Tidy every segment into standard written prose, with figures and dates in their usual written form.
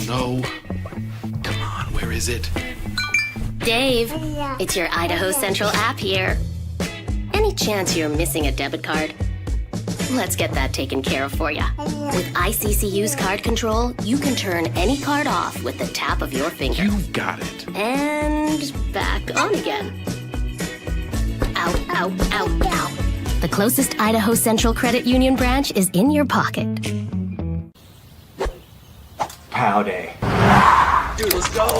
No. Come on, where is it? Dave, it's your Idaho Central app here. Any chance you're missing a debit card? Let's get that taken care of for you. With ICCU's card control, you can turn any card off with the tap of your finger. You got it. And back on again. Out. The closest Idaho Central Credit Union branch is in your pocket. Pow day. Dude, let's go.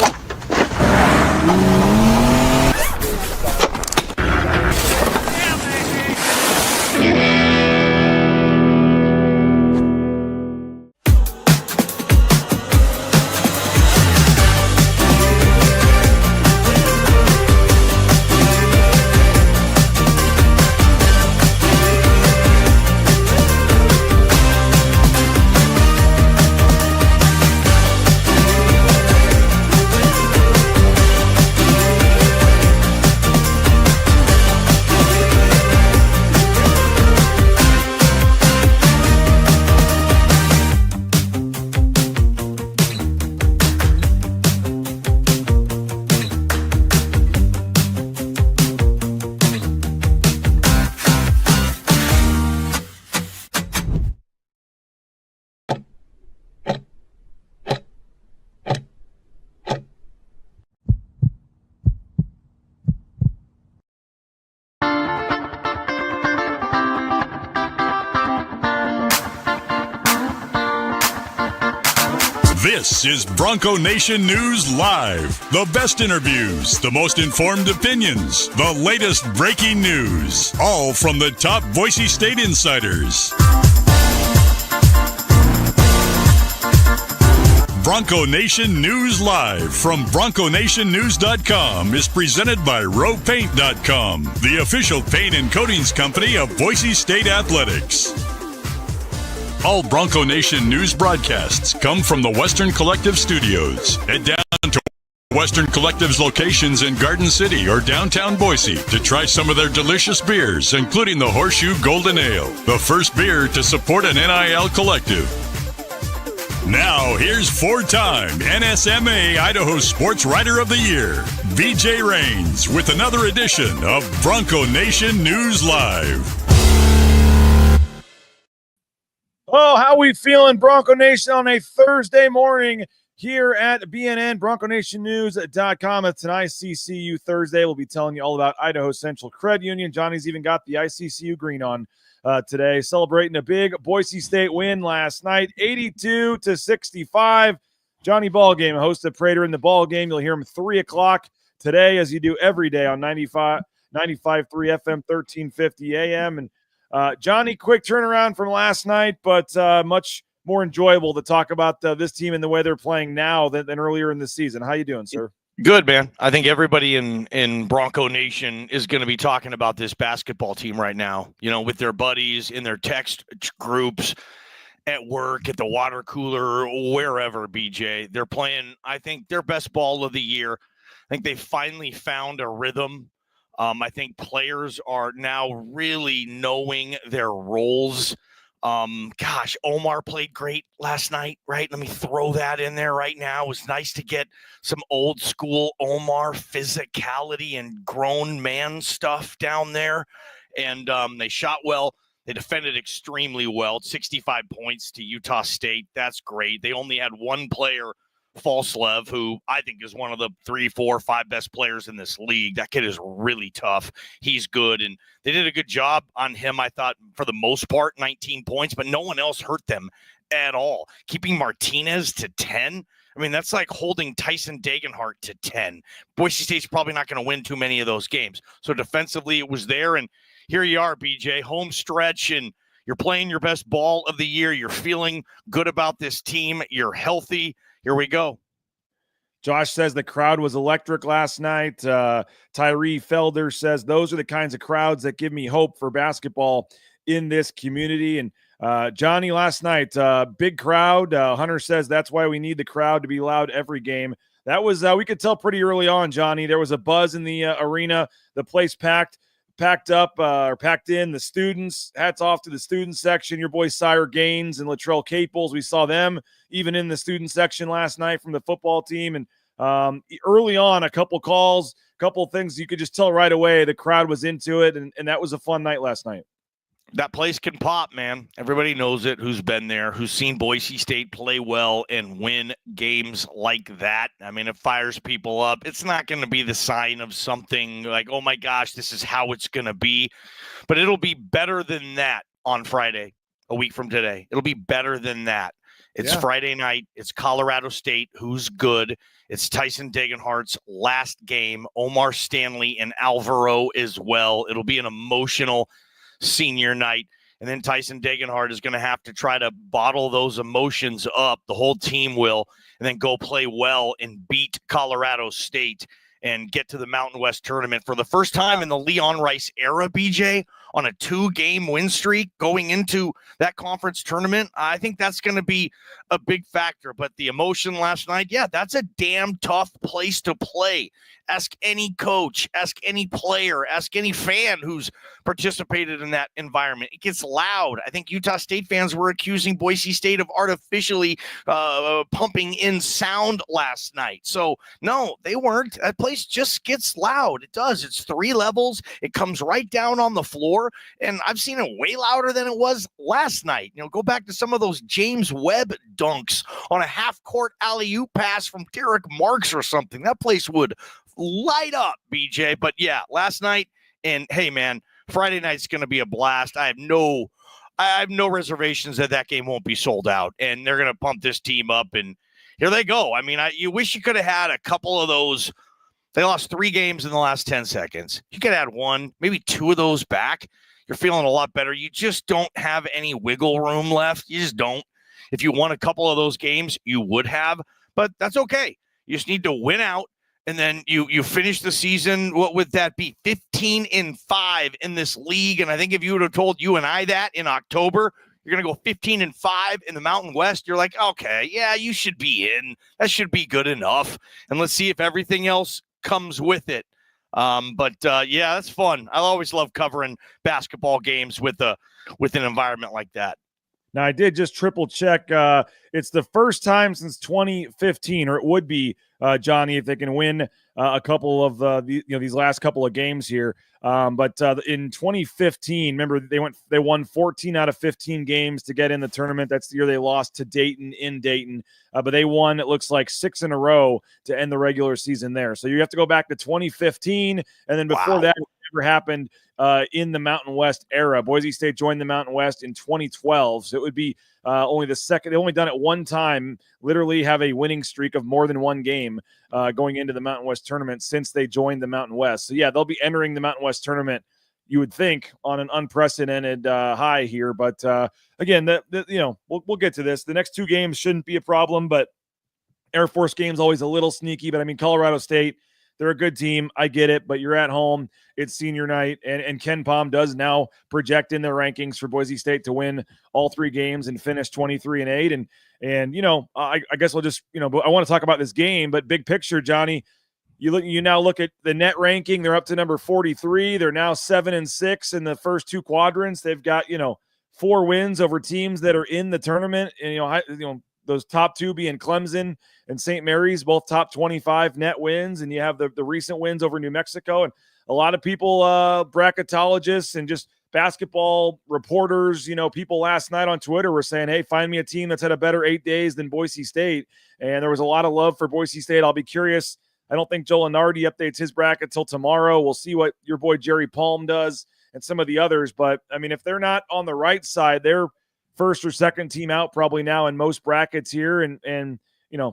This is Bronco Nation News Live. The best interviews, the most informed opinions, the latest breaking news, all from the top Boise State insiders. Bronco Nation News Live from BroncoNationNews.com is presented by RowPaint.com, the official paint and coatings company of Boise State Athletics. All Bronco Nation news broadcasts come from the Western Collective Studios. Head down to Western Collective's locations in Garden City or downtown Boise to try some of their delicious beers, including the Horseshoe Golden Ale, the first beer to support an NIL collective. Now, here's four-time NSMA Idaho Sports Writer of the Year, BJ Rains, with another edition of Bronco Nation News Live. Oh, how we feeling, Bronco Nation, on a Thursday morning here at BNN, BroncoNationNews.com. It's an ICCU Thursday. We'll be telling you all about Idaho Central Credit Union. Johnny's even got the ICCU green on today, celebrating a big Boise State win last night, 82-65. Johnny Ballgame, host of Prater in the Ball Game. You'll hear him 3 o'clock today, as you do every day on 95.3 FM, 1350 AM. And Johnny, quick turnaround from last night, but much more enjoyable to talk about this team and the way they're playing now than earlier in the season. How you doing, sir? Good, man. I think everybody in Bronco Nation is going to be talking about this basketball team right now, you know, with their buddies, in their text groups, at work, at the water cooler, wherever, BJ. They're playing, I think, their best ball of the year. I think they finally found a rhythm. I think players are now really knowing their roles. Omar played great last night, right? Let me throw that in there right now. It was nice to get some old school Omar physicality and grown man stuff down there. And they shot well. They defended extremely well. 65 points to Utah State. That's great. They only had one player, Falslev, who I think is one of the 3, 4, 5 best players in this league. That kid is really tough. He's good, and they did a good job on him, I thought, for the most part, 19 points, but no one else hurt them at all. Keeping Martinez to 10, I mean, that's like holding Tyson Dagenhart to 10. Boise State's probably not going to win too many of those games. So defensively, it was there, and here you are, BJ, home stretch, and you're playing your best ball of the year. You're feeling good about this team. You're healthy. Here we go. Josh says the crowd was electric last night. Tyree Felder says those are the kinds of crowds that give me hope for basketball in this community. And Johnny, last night, big crowd. Hunter says that's why we need the crowd to be loud every game. That was we could tell pretty early on, Johnny. There was a buzz in the arena. The place packed packed up or packed in. The students, hats off to the student section. Your boy Sire Gaines and Latrell Caples, we saw them even in the student section last night from the football team. And early on, a couple calls, a couple things you could just tell right away the crowd was into it, and that was a fun night last night. That place can pop, man. Everybody knows it who's been there, who's seen Boise State play well and win games like that. I mean, it fires people up. It's not going to be the sign of something like, oh my gosh, this is how it's going to be. But it'll be better than that on Friday, a week from today. It'll be better than that. It's Friday night. It's Colorado State, who's good. It's Tyson Degenhardt's last game. Omar Stanley and Alvaro as well. It'll be an emotional senior night, and then Tyson Degenhardt is going to have to try to bottle those emotions up. The whole team will, and then go play well and beat Colorado State and get to the Mountain West tournament for the first time in the Leon Rice era, BJ, on a 2-game win streak going into that conference tournament. I think that's going to be a big factor. But the emotion last night, that's a damn tough place to play. Ask any coach, ask any player, ask any fan who's participated in that environment. It gets loud. I think Utah State fans were accusing Boise State of artificially pumping in sound last night. So, no, they weren't. That place just gets loud. It does. It's 3 levels. It comes right down on the floor. And I've seen it way louder than it was last night. Go back to some of those James Webb dunks on a half-court alley-oop pass from Derek Marks or something. That place would light up, BJ. But last night, and hey, man, Friday night's going to be a blast. I have no reservations that game won't be sold out, and they're going to pump this team up, and here they go. I mean, you wish you could have had a couple of those. They lost 3 games in the last 10 seconds. You could add 1, maybe 2 of those back. You're feeling a lot better. You just don't have any wiggle room left. You just don't. If you won a couple of those games, you would have, but that's okay. You just need to win out. And then you finish the season, what would that be? 15-5 in this league. And I think if you would have told you and I that in October, you're going to go 15-5 in the Mountain West, you're like, okay, you should be in. That should be good enough. And let's see if everything else comes with it. But that's fun. I always love covering basketball games with an environment like that. Now, I did just triple check. It's the first time since 2015, or it would be, Johnny, if they can win a couple of these last couple of games here. But in 2015, remember they won 14 out of 15 games to get in the tournament. That's the year they lost to Dayton in Dayton. But they won, it looks like, 6 in a row to end the regular season there. So you have to go back to 2015, and then before that, it never happened in the Mountain West era. Boise State joined the Mountain West in 2012, so it would be only the second. They've only done it one time, literally have a winning streak of more than 1 game going into the Mountain West tournament since they joined the Mountain West. So, they'll be entering the Mountain West tournament, you would think, on an unprecedented high here. But, again, we'll get to this. The next 2 games shouldn't be a problem, but Air Force game's always a little sneaky. But, I mean, Colorado State, they're a good team. I get it, but you're at home. It's senior night, and Ken Pom does now project in their rankings for Boise State to win all 3 games and finish 23-8. And I guess we'll just, but I want to talk about this game, but big picture, Johnny, you now look at the net ranking. They're up to number 43. They're now 7-6 in the first 2 quadrants. They've got, 4 wins over teams that are in the tournament. And, those top 2 being Clemson and St. Mary's, both top 25 net wins. And you have the recent wins over New Mexico. And a lot of people, bracketologists and just basketball reporters, people last night on Twitter were saying, hey, find me a team that's had a better 8 days than Boise State. And there was a lot of love for Boise State. I'll be curious. I don't think Joe Lenardi updates his bracket till tomorrow. We'll see what your boy Jerry Palm does and some of the others. But, I mean, if they're not on the right side, they're first or second team out probably now in most brackets here. And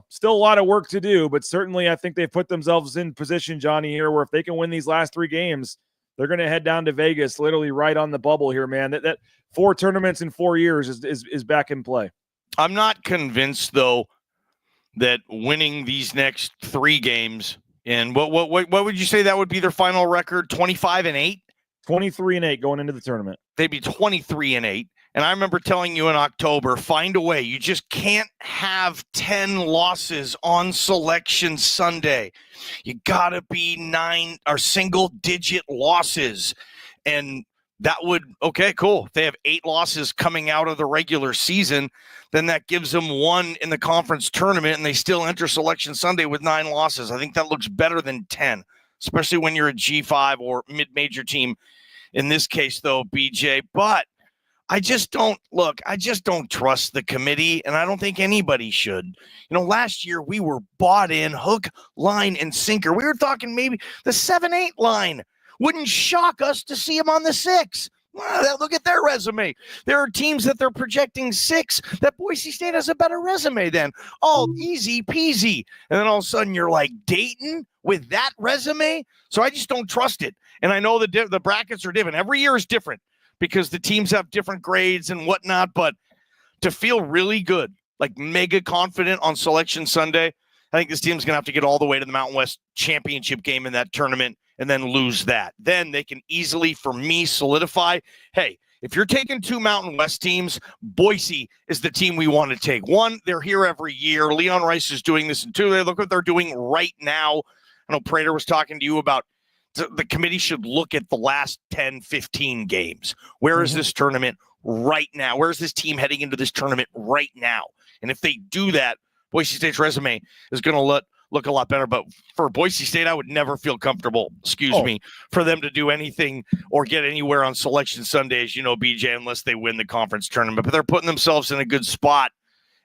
still a lot of work to do, but certainly I think they've put themselves in position, Johnny, here where if they can win these last 3 games, they're going to head down to Vegas, literally right on the bubble here, man. That 4 tournaments in 4 years is back in play. I'm not convinced, though, that winning these next 3 games, and what would you say that would be their final record? 25-8? 23-8 going into the tournament. They'd be 23-8. And I remember telling you in October, find a way. You just can't have 10 losses on Selection Sunday. You got to be 9 or single-digit losses. And that would, okay, cool. If they have 8 losses coming out of the regular season, then that gives them 1 in the conference tournament, and they still enter Selection Sunday with 9 losses. I think that looks better than 10, especially when you're a G5 or mid-major team. In this case, though, BJ, but I just don't trust the committee, and I don't think anybody should. You know, last year we were bought in hook, line, and sinker. We were talking maybe the 7-8 line. Wouldn't shock us to see them on the 6. Well, look at their resume. There are teams that they're projecting 6 that Boise State has a better resume than. Oh, easy peasy. And then all of a sudden you're like Dayton with that resume. So I just don't trust it. And I know the brackets are different. Every year is different because the teams have different grades and whatnot. But to feel really good, like mega confident on Selection Sunday, I think this team's going to have to get all the way to the Mountain West championship game in that tournament and then lose that. Then they can easily, for me, solidify, hey, if you're taking 2 Mountain West teams, Boise is the team we want to take. 1, they're here every year. Leon Rice is doing this, and 2, look what they're doing right now. I know Prater was talking to you about the committee should look at the last 10, 15 games. Where is this tournament right now? Where is this team heading into this tournament right now? And if they do that, Boise State's resume is going to look a lot better. But for Boise State, I would never feel comfortable, for them to do anything or get anywhere on Selection Sunday, as you know, BJ, unless they win the conference tournament. But they're putting themselves in a good spot.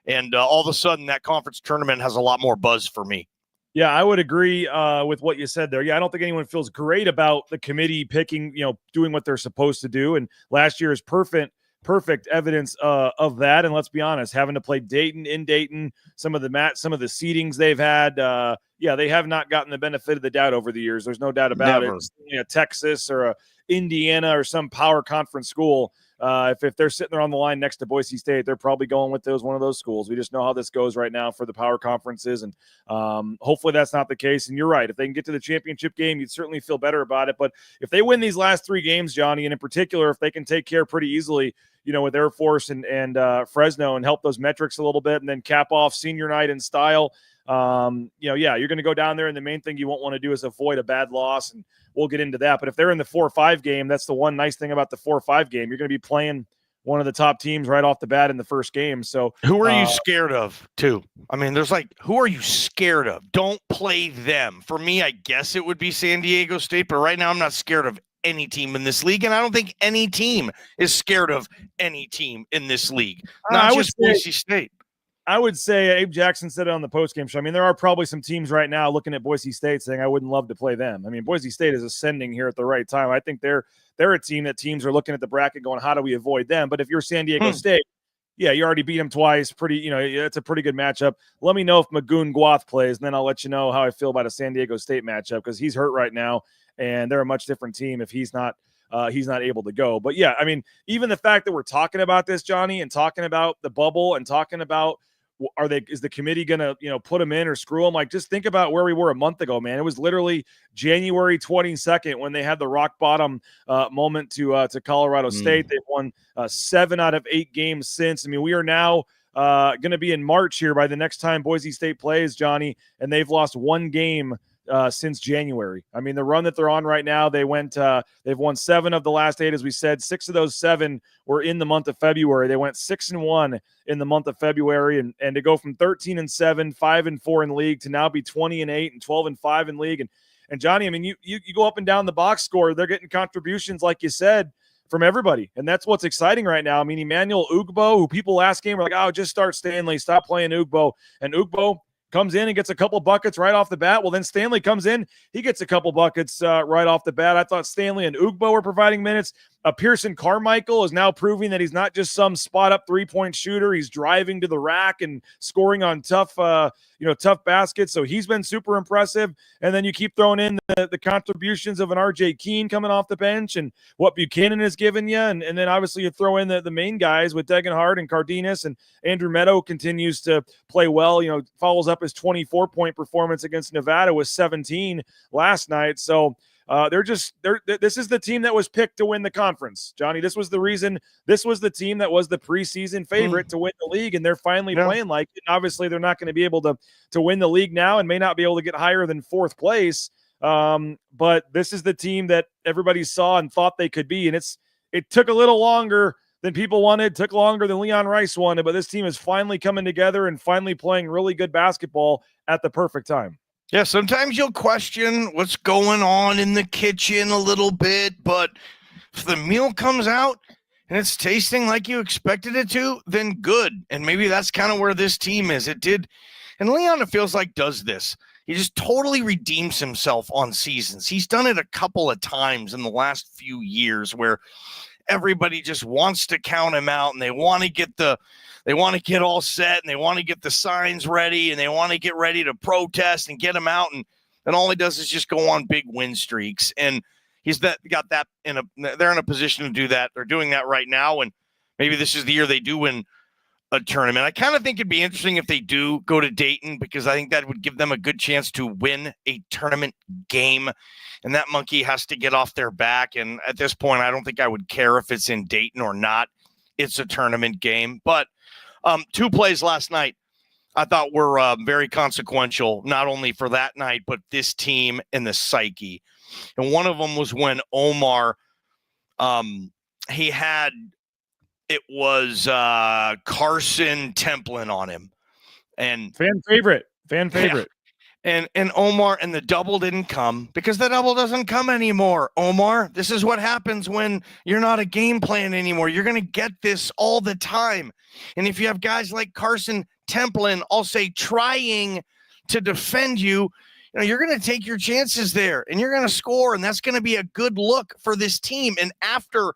And all of a sudden, that conference tournament has a lot more buzz for me. Yeah, I would agree with what you said there. Yeah, I don't think anyone feels great about the committee picking, doing what they're supposed to do. And last year is perfect evidence of that. And let's be honest, having to play Dayton in Dayton, some of the seedings they've had, they have not gotten the benefit of the doubt over the years. There's no doubt about it. A Texas or a Indiana or some power conference school, if they're sitting there on the line next to Boise State, they're probably going with one of those schools. We just know how this goes right now for the power conferences, and hopefully that's not the case. And you're right. If they can get to the championship game, you'd certainly feel better about it. But if they win these last 3 games, Johnny, and in particular, if they can take care pretty easily, with Air Force and Fresno and help those metrics a little bit, and then cap off senior night in style, you're going to go down there, and the main thing you won't want to do is avoid a bad loss, and we'll get into that. But if they're in the 4-5 game, that's the one nice thing about the 4-5 game. You're going to be playing one of the top teams right off the bat in the first game. So who are you scared of, too? I mean, who are you scared of? Don't play them. For me, I guess it would be San Diego State, but right now I'm not scared of any team in this league, and I don't think any team is scared of any team in this league. Not just Boise State. I would say Abe Jackson said it on the postgame show. I mean, there are probably some teams right now looking at Boise State saying, I wouldn't love to play them. I mean, Boise State is ascending here at the right time. I think they're a team that teams are looking at the bracket going, how do we avoid them? But if you're San Diego State, yeah, you already beat them twice. It's a pretty good matchup. Let me know if Magoon Guath plays, and then I'll let you know how I feel about a San Diego State matchup, because he's hurt right now, and they're a much different team if he's not able to go. But yeah, I mean, even the fact that we're talking about this, Johnny, and talking about the bubble and talking about is the committee going to, put them in or screw them? Like, just think about where we were a month ago, man. It was literally January 22nd when they had the rock bottom moment to Colorado State. They've won 7 out of 8 games since. I mean, we are now going to be in March here by the next time Boise State plays, Johnny, and they've lost 1 game since January. I mean, the run that they're on right now, they've won 7 of the last 8, as we said. 6 of those 7 were in the month of February. They went 6-1 in the month of February, and to go from 13-7, 5-4 in league to now be 20-8 and 12-5 in league. And Johnny, I mean, you go up and down the box score, they're getting contributions, like you said, from everybody. And that's what's exciting right now. I mean, Emmanuel Ugbo, who people last game were like, oh, just start Stanley, stop playing Ugbo. And Ugbo comes in and gets a couple buckets right off the bat. Well, then Stanley comes in. He gets a couple buckets right off the bat. I thought Stanley and Ugbo were providing minutes. Pearson Carmichael is now proving that he's not just some spot-up three-point shooter. He's driving to the rack and scoring on tough baskets. So he's been super impressive. And then you keep throwing in the contributions of an RJ Keene coming off the bench and what Buchanan has given you. And then obviously you throw in the main guys with Degenhardt and Cardenas, and Andrew Meadow continues to play well. Follows up his 24-point performance against Nevada with 17 last night. So this is the team that was picked to win the conference, Johnny. This was the reason. This was the team that was the preseason favorite to win the league, and they're finally playing like it. And obviously, they're not going to be able to win the league now, and may not be able to get higher than 4th place. But this is the team that everybody saw and thought they could be. And it took a little longer than people wanted, took longer than Leon Rice wanted, but this team is finally coming together and finally playing really good basketball at the perfect time. Yeah, sometimes you'll question what's going on in the kitchen a little bit, but if the meal comes out and it's tasting like you expected it to, then good. And maybe that's kind of where this team is. It did. And Leon, it feels like, does this. He just totally redeems himself on seasons. He's done it a couple of times in the last few years where everybody just wants to count him out and they want to get all set and they want to get the signs ready and they want to get ready to protest and get him out. And all he does is just go on big win streaks. And they're in a position to do that. They're doing that right now. And maybe this is the year they do win a tournament. I kind of think it'd be interesting if they do go to Dayton, because I think that would give them a good chance to win a tournament game. And that monkey has to get off their back. And at this point, I don't think I would care if it's in Dayton or not. It's a tournament game. But 2 plays last night I thought were very consequential, not only for that night, but this team and the psyche. And one of them was when Omar, it was Carson Templin on him. And fan favorite. Yeah. And Omar, and the double didn't come because the double doesn't come anymore. Omar, this is what happens when you're not a game plan anymore. You're going to get this all the time. And if you have guys like Carson Templin, I'll say, trying to defend you, you're going to take your chances there and you're going to score. And that's going to be a good look for this team. And after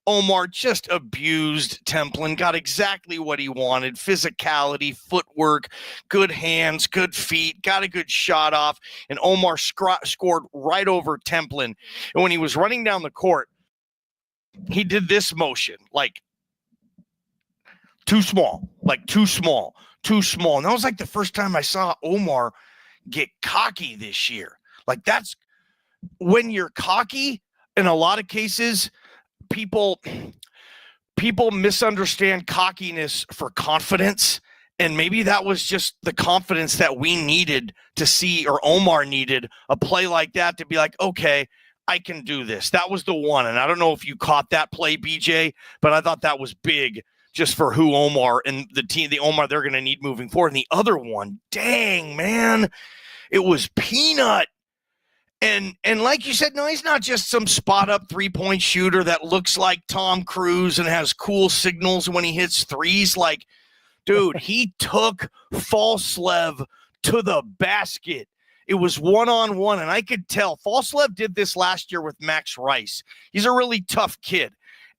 Omar just abused Templin, got exactly what he wanted: physicality, footwork, good hands, good feet, got a good shot off, and Omar scored right over Templin. And when he was running down the court, he did this motion, like too small. And that was like the first time I saw Omar get cocky this year. Like, that's when you're cocky, in a lot of cases, people misunderstand cockiness for confidence, and maybe that was just the confidence that we needed to see, or Omar needed a play like that to be like, okay, I can do this. That was the one. And I don't know if you caught that play, BJ, but I thought that was big just for who Omar and the Omar they're going to need moving forward. And the other one, dang, man, it was Peanut. And like you said, no, he's not just some spot-up three-point shooter that looks like Tom Cruise and has cool signals when he hits threes. Like, dude, he took Falslev to the basket. It was one-on-one, and I could tell. Falslev did this last year with Max Rice. He's a really tough kid.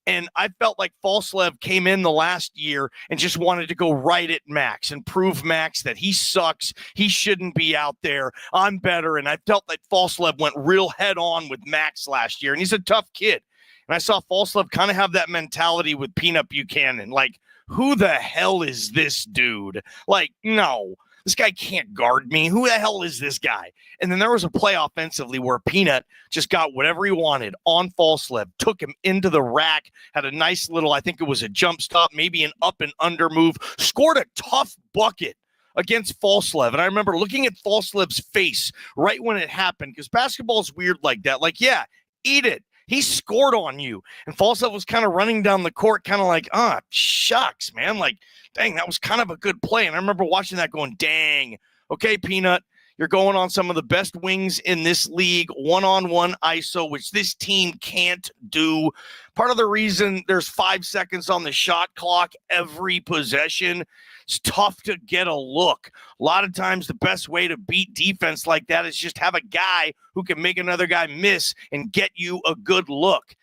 And I felt like Falslev came in the last year and just wanted to go right at Max and prove Max that he sucks. He shouldn't be out there. I'm better. And I felt like Falslev went real head on with Max last year. And he's a tough kid. And I saw Falslev kind of have that mentality with Peanut Buchanan. Like, who the hell is this dude? Like, no, this guy can't guard me. Who the hell is this guy? And then there was a play offensively where Peanut just got whatever he wanted on Falslev, took him into the rack, had a nice little, I think it was a jump stop, maybe an up and under move, scored a tough bucket against Falslev. And I remember looking at Falslev's face right when it happened, because basketball is weird like that. Like, yeah, eat it. He scored on you. And Falslev was kind of running down the court, kind of like, shucks, man. Like, dang, that was kind of a good play. And I remember watching that going, dang, okay, Peanut, you're going on some of the best wings in this league, one-on-one ISO, which this team can't do. Part of the reason there's 5 seconds on the shot clock every possession, it's tough to get a look. A lot of times the best way to beat defense like that is just have a guy who can make another guy miss and get you a good look.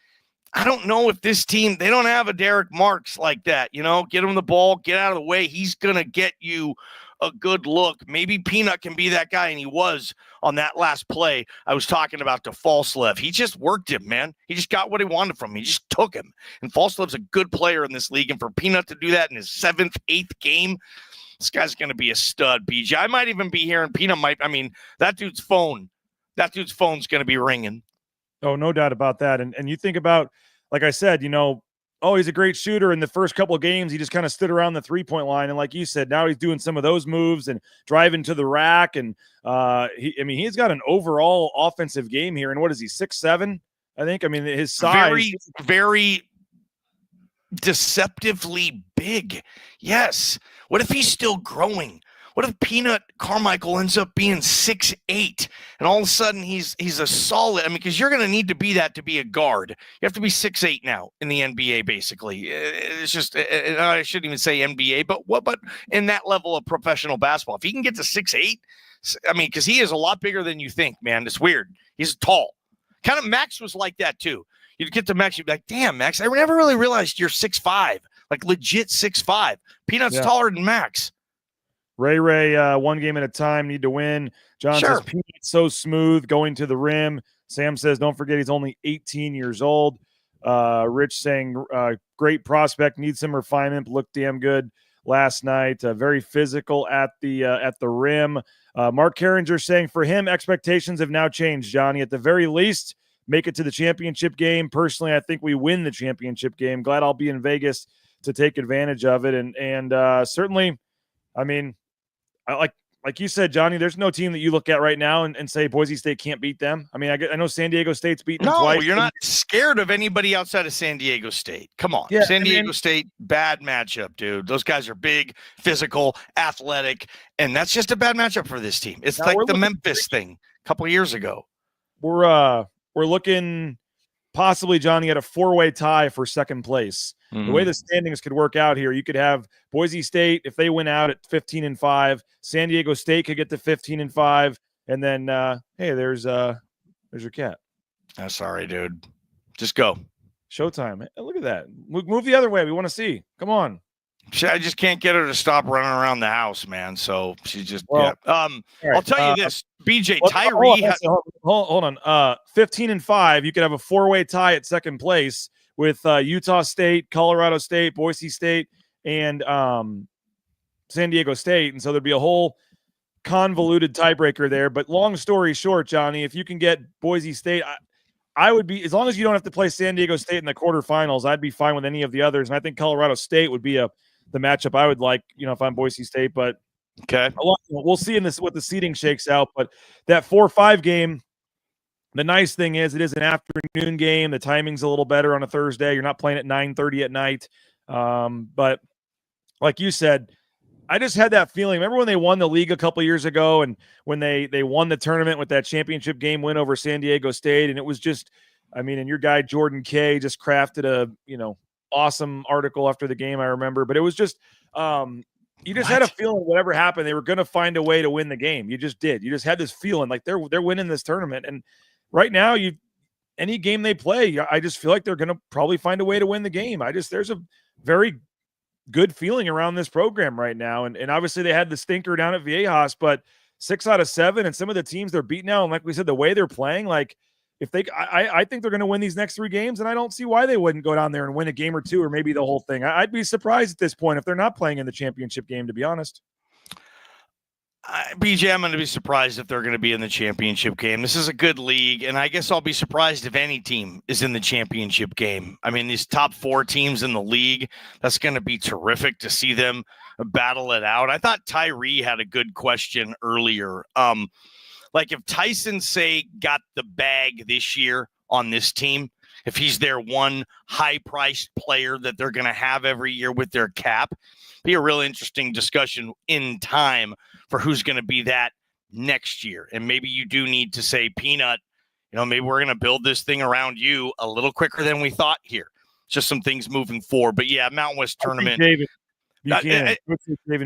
I don't know if this team, they don't have a Derek Marks like that, get him the ball, get out of the way. He's going to get you a good look. Maybe Peanut can be that guy, and he was on that last play I was talking about to Falslev. He just worked him, man. He just got what he wanted from him. He just took him. And Falslev's a good player in this league, and for Peanut to do that in his 7th, 8th game, this guy's going to be a stud, BJ. I might even be here, and Peanut that dude's phone's going to be ringing. Oh, no doubt about that. And you think about, like I said, oh, he's a great shooter. In the first couple of games, he just kind of stood around the 3-point line. And like you said, now he's doing some of those moves and driving to the rack. And he's got an overall offensive game here. And what is he, 6'7"? I think. I mean, his size. Very, very deceptively big. Yes. What if he's still growing? What if Peanut Carmichael ends up being 6'8", and all of a sudden he's a solid? I mean, because you're going to need to be that to be a guard. You have to be 6'8" now in the NBA. Basically, it's just I shouldn't even say NBA, but in that level of professional basketball, if he can get to 6'8", I mean, because he is a lot bigger than you think, man. It's weird. He's tall. Kind of Max was like that too. You'd get to Max, you'd be like, damn, Max, I never really realized you're 6'5", like legit 6'5". Peanut's taller than Max. Ray, one game at a time, need to win. John says, Peanut's so smooth going to the rim. Sam says, don't forget he's only 18 years old. Rich saying, great prospect, needs some refinement, looked damn good last night. Very physical at the rim. Mark Carringer saying, for him, expectations have now changed, Johnny. At the very least, make it to the championship game. Personally, I think we win the championship game. Glad I'll be in Vegas to take advantage of it. And certainly, I mean, like you said, Johnny, there's no team that you look at right now and say Boise State can't beat them. I mean, I know San Diego State's beaten them twice. No, you're not scared of anybody outside of San Diego State. Come on. Yeah, San Diego State, bad matchup, dude. Those guys are big, physical, athletic, and that's just a bad matchup for this team. It's like the Memphis thing a couple of years ago. We're looking possibly, Johnny, at a 4-way tie for second place. The way the standings could work out here, you could have Boise State, if they win out at 15-5, San Diego State could get to 15-5, and then hey, there's your cat. Sorry, dude. Just go. Showtime. Hey, look at that. Move the other way. We want to see. Come on. I just can't get her to stop running around the house, man. So she just right. I'll tell you this, BJ Tyree. Hold on. 15-5. You could have a 4-way tie at second place with Utah State, Colorado State, Boise State, and San Diego State. And so there'd be a whole convoluted tiebreaker there. But long story short, Johnny, if you can get Boise State, I would be, as long as you don't have to play San Diego State in the quarterfinals, I'd be fine with any of the others. And I think Colorado State would be the matchup I would like, if I'm Boise State. But okay, we'll see in this what the seeding shakes out. But that 4-5 game, the nice thing is it is an afternoon game. The timing's a little better on a Thursday. You're not playing at 9:30 at night. But like you said, I just had that feeling. Remember when they won the league a couple years ago and when they won the tournament with that championship game win over San Diego State? And it was just, I mean, and your guy Jordan Kay just crafted a, awesome article after the game, I remember. But it was just you just had a feeling whatever happened, they were going to find a way to win the game. You just did. You just had this feeling like they're winning this tournament. And right now, any game they play, I just feel like they're going to probably find a way to win the game. There's a very good feeling around this program right now. And obviously they had the stinker down at Viejas, but 6 out of 7 and some of the teams they're beating now. And like we said, the way they're playing, like I think they're going to win these next 3 games, and I don't see why they wouldn't go down there and win a game or 2 or maybe the whole thing. I'd be surprised at this point if they're not playing in the championship game, to be honest. BJ, I'm going to be surprised if they're going to be in the championship game. This is a good league, and I guess I'll be surprised if any team is in the championship game. I mean, these top 4 teams in the league, that's going to be terrific to see them battle it out. I thought Tyree had a good question earlier. Like if Tyson, say, got the bag this year on this team, if he's their one high-priced player that they're going to have every year with their cap, be a real interesting discussion in time for who's going to be that next year. And maybe you do need to say, Peanut, maybe we're going to build this thing around you a little quicker than we thought here. Just some things moving forward. But yeah, Mountain West Tournament. David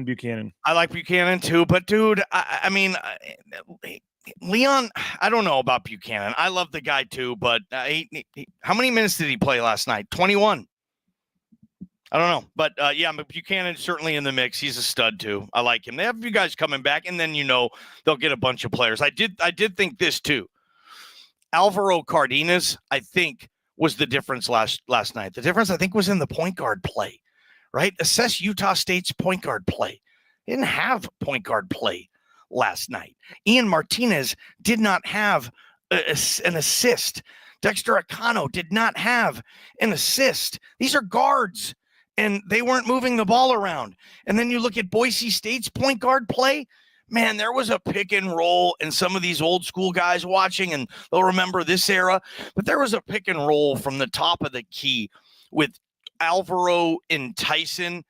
Buchanan. I like Buchanan too. But dude, I mean, Leon, I don't know about Buchanan. I love the guy too, but how many minutes did he play last night? 21. I don't know, but yeah, Buchanan's certainly in the mix. He's a stud too. I like him. They have a few guys coming back, and then they'll get a bunch of players. I did think this too. Alvaro Cardenas, I think, was the difference last night. The difference, I think, was in the point guard play. Right? Assess Utah State's point guard play. They didn't have point guard play last night. Ian Martinez did not have an assist. Dexter Acano did not have an assist. These are guards, and they weren't moving the ball around. And then you look at Boise State's point guard play. Man, there was a pick and roll, and some of these old school guys watching, and they'll remember this era, but there was a pick and roll from the top of the key with Alvaro and Tyson.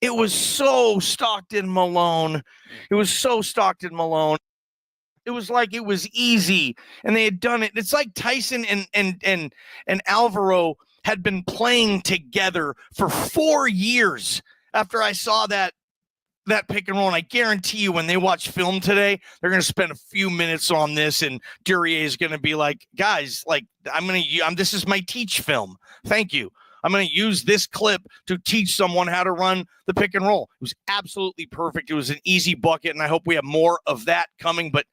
It was so Stockton Malone. It was like it was easy, and they had done it. It's like Tyson and Alvaro had been playing together for 4 years after I saw that pick and roll. And I guarantee you, when they watch film today, they're going to spend a few minutes on this, and Duryea is going to be like, guys, like, this is my teach film. Thank you. I'm going to use this clip to teach someone how to run the pick and roll. It was absolutely perfect. It was an easy bucket, and I hope we have more of that coming. But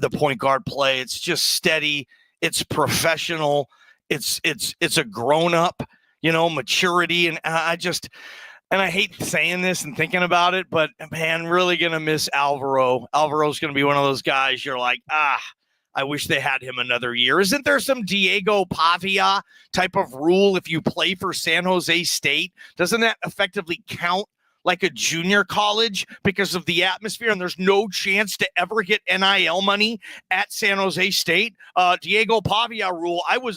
the point guard play, it's just steady. It's professional. It's a grown-up, maturity. And I hate saying this and thinking about it, but, man, really going to miss Alvaro. Alvaro's going to be one of those guys you're like, I wish they had him another year. Isn't there some Diego Pavia type of rule if you play for San Jose State? Doesn't that effectively count like a junior college because of the atmosphere, and there's no chance to ever get NIL money at San Jose State? Diego Pavia rule, I was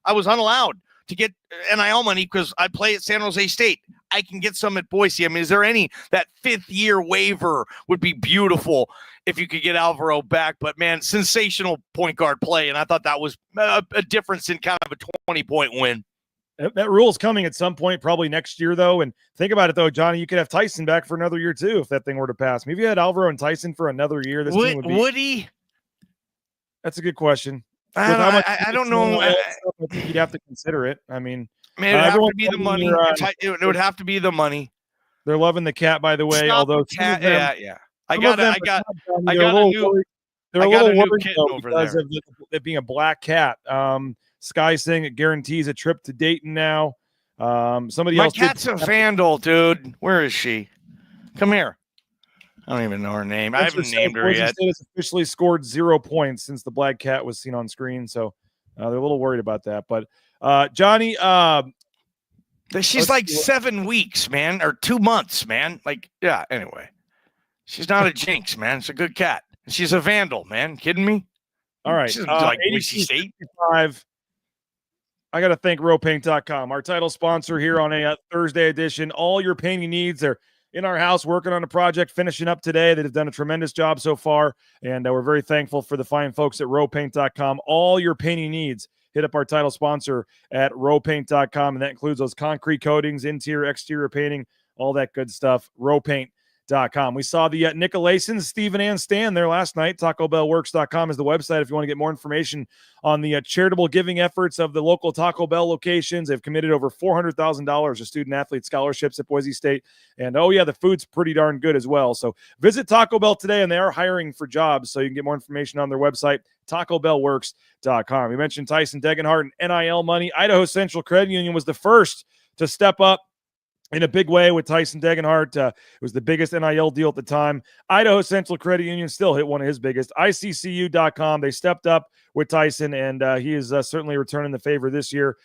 unallowed to get NIL money because I play at San Jose State. I can get some at Boise. I mean, is there that 5th year waiver would be beautiful if you could get Alvaro back, but man, sensational point guard play. And I thought that was a difference in kind of a 20-point win. That rule is coming at some point, probably next year, though. And think about it, though, Johnny, you could have Tyson back for another year, too, if that thing were to pass. Maybe you had Alvaro and Tyson for another year. This team would he? That's a good question. I don't know. I think you'd have to consider it. I mean, man, it would have to be the money. It would have to be the money. They're loving the cat, by the way. Although cat, yeah. I got a new kitten over there because of it being a black cat. Sky saying it guarantees a trip to Dayton now. Somebody else. My cat's a vandal, dude. Where is she? Come here. I don't even know her name. I haven't named her yet. State has officially scored 0 points since the black cat was seen on screen, so they're a little worried about that. But Johnny, she's like 7 weeks, man, or 2 months, man. Like, yeah. Anyway, she's not a jinx, man. It's a good cat. She's a vandal, man. Kidding me? All right. She's like Boise State. I got to thank rowpaint.com, our title sponsor here on a Thursday edition. All your painting needs are in our house, working on a project, finishing up today. That have done a tremendous job so far, and we're very thankful for the fine folks at rowpaint.com. All your painting needs, hit up our title sponsor at rowpaint.com, and that includes those concrete coatings, interior, exterior painting, all that good stuff. Rowpaint.com. We saw the Nicolaisons, Stephen and Stan there last night. TacoBellWorks.com is the website if you want to get more information on the charitable giving efforts of the local Taco Bell locations. They've committed over $400,000 to student-athlete scholarships at Boise State. And, oh, yeah, the food's pretty darn good as well. So visit Taco Bell today, and they are hiring for jobs, so you can get more information on their website, TacoBellWorks.com. We mentioned Tyson Degenhart and NIL money. Idaho Central Credit Union was the first to step up in a big way with Tyson Degenhart. It was the biggest NIL deal at the time. Idaho Central Credit Union still hit one of his biggest. ICCU.com, they stepped up with Tyson, and he is certainly returning the favor this year.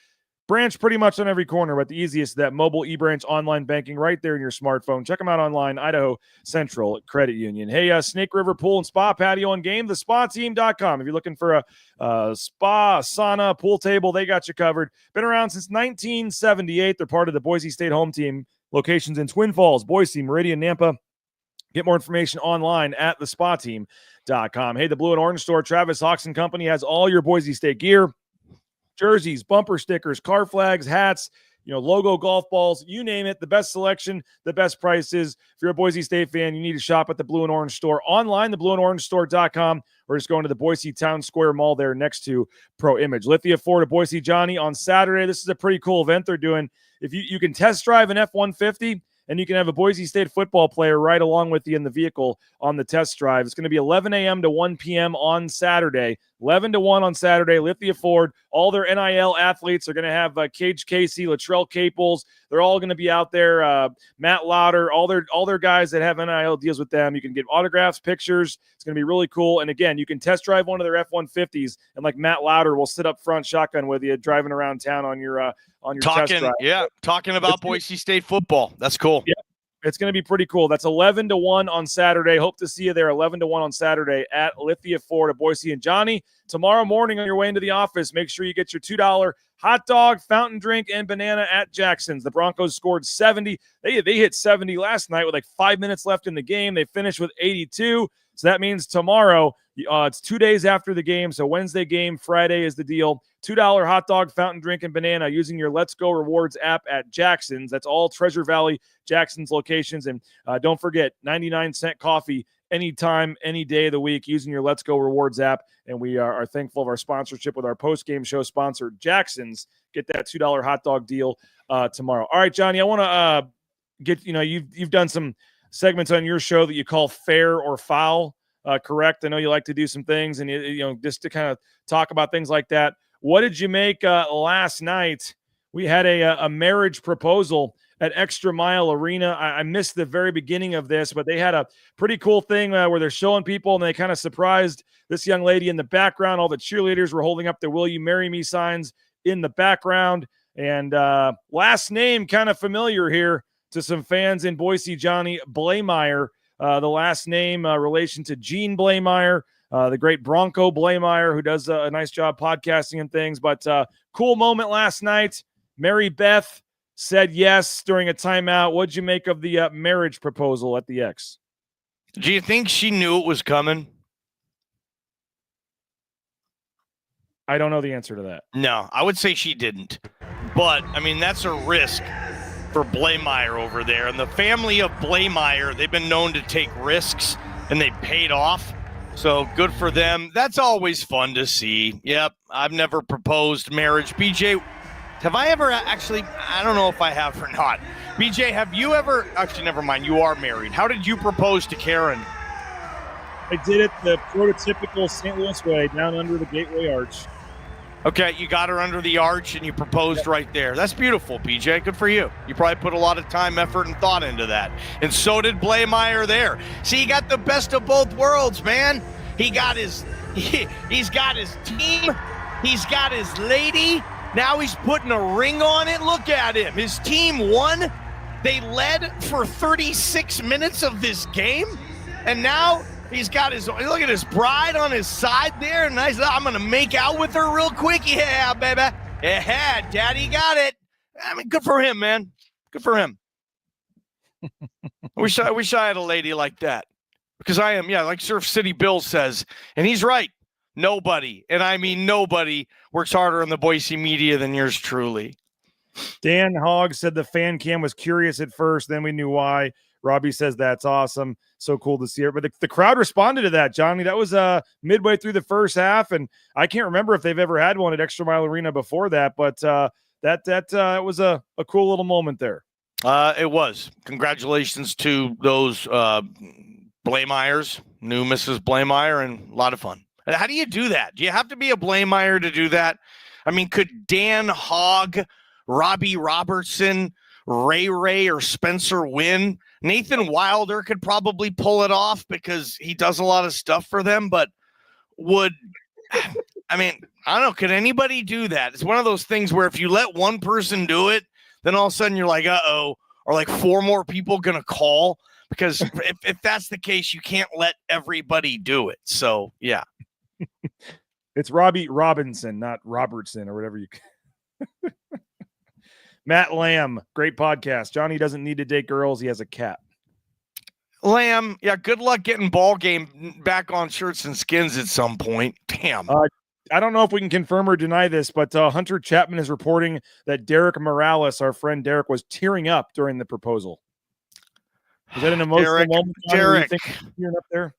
Branch pretty much on every corner, but the easiest, that mobile eBranch online banking right there in your smartphone. Check them out online, Idaho Central Credit Union. Hey, Snake River Pool and Spa Patio and Game, thespateam.com. If you're looking for a spa, sauna, pool table, they got you covered. Been around since 1978. They're part of the Boise State home team. Locations in Twin Falls, Boise, Meridian, Nampa. Get more information online at thespateam.com. Hey, the Blue and Orange Store, Travis Hawks and Company has all your Boise State gear. Jerseys, bumper stickers, car flags, hats, logo golf balls, you name it. The best selection, the best prices. If you're a Boise State fan, you need to shop at the Blue and Orange Store online, theblueandorangestore.com, or just going to the Boise Town Square Mall there next to Pro Image. Lithia Ford of Boise, Johnny, on Saturday. This is a pretty cool event they're doing. If you can test drive an F-150, and you can have a Boise State football player right along with you in the vehicle on the test drive. It's going to be 11 a.m. to 1 p.m. on Saturday. 11-1 on Saturday. Lithia Ford. All their NIL athletes are going to have Cage Casey, Latrell Caples. They're all going to be out there. Matt Lauder, all their guys that have NIL deals with them. You can get autographs, pictures. It's going to be really cool. And again, you can test drive one of their F-150s, and like Matt Lauder will sit up front shotgun with you driving around town on your test drive. Yeah, talking about Boise State football. That's cool. Yeah. It's going to be pretty cool. That's 11-1 on Saturday. Hope to see you there 11-1 on Saturday at Lithia Ford of Boise. And Johnny, tomorrow morning on your way into the office, make sure you get your $2 hot dog, fountain drink, and banana at Jackson's. The Broncos scored 70. They hit 70 last night with like 5 minutes left in the game. They finished with 82. So that means tomorrow, it's 2 days after the game. So Wednesday game, Friday is the deal. $2 hot dog, fountain drink, and banana using your Let's Go Rewards app at Jackson's. That's all Treasure Valley, Jackson's locations. And don't forget, 99-cent coffee anytime, any day of the week using your Let's Go Rewards app. And we are thankful of our sponsorship with our post-game show sponsor, Jackson's. Get that $2 hot dog deal tomorrow. All right, Johnny, I want to get, you've done some segments on your show that you call Fair or Foul, correct? I know you like to do some things and, just to kind of talk about things like that. What did you make last night? We had a marriage proposal at Extra Mile Arena. I missed the very beginning of this, but they had a pretty cool thing where they're showing people, and they kind of surprised this young lady in the background. All the cheerleaders were holding up their "Will You Marry Me" signs in the background. And last name kind of familiar here to some fans in Boise, Johnny Blaymeyer. The last name relation to Gene Blaymeyer, the great Bronco Blaymeyer, who does a nice job podcasting and things. But cool moment last night. Mary Beth said yes during a timeout. What'd you make of the marriage proposal at the X? Do you think she knew it was coming? I don't know the answer to that. No, I would say she didn't. But, that's a risk for Blaymeyer over there. And the family of Blaymeyer, they've been known to take risks, and they paid off. So good for them. That's always fun to see. Yep, I've never proposed marriage. BJ, have I ever actually, I don't know if I have or not. BJ, have you ever, actually, never mind, you are married. How did you propose to Karen? I did it the prototypical St. Louis way, down under the Gateway Arch. Okay, you got her under the arch and you proposed right there. That's beautiful, BJ. Good for you. You probably put a lot of time, effort, and thought into that. And so did Blaymeyer there. See, he got the best of both worlds, man. He's got his team. He's got his lady. Now he's putting a ring on it. Look at him. His team won. They led for 36 minutes of this game. And now he's got look at his bride on his side there. Nice. I'm going to make out with her real quick. Yeah, baby. Yeah, daddy got it. Good for him, man. Good for him. I wish I had a lady like that. Because I am, like Surf City Bill says. And he's right. Nobody, and I mean nobody, works harder in the Boise media than yours truly. Dan Hogg said the fan cam was curious at first, then we knew why. Robbie says that's awesome. So cool to see it. But the crowd responded to that, Johnny. That was midway through the first half, and I can't remember if they've ever had one at Extra Mile Arena before that, but that was a cool little moment there. It was. Congratulations to those Blaymeyers, new Mrs. Blaymeyer, and a lot of fun. How do you do that? Do you have to be a Blaymeyer to do that? Could Dan Hogg, Robbie Robertson, Ray, or Spencer win? Nathan Wilder could probably pull it off because he does a lot of stuff for them, but I don't know. Could anybody do that? It's one of those things where if you let one person do it, then all of a sudden you're like, uh-oh, are like four more people going to call? Because if that's the case, you can't let everybody do it. So, yeah. It's Robbie Robinson, not Robertson or whatever you Matt Lamb, great podcast. Johnny doesn't need to date girls. He has a cat. Lamb, yeah, good luck getting ball game back on shirts and skins at some point. Damn. I don't know if we can confirm or deny this, but Hunter Chapman is reporting that Derek Morales, our friend Derek, was tearing up during the proposal. Is that an emotional moment? Derek. Tearing up there?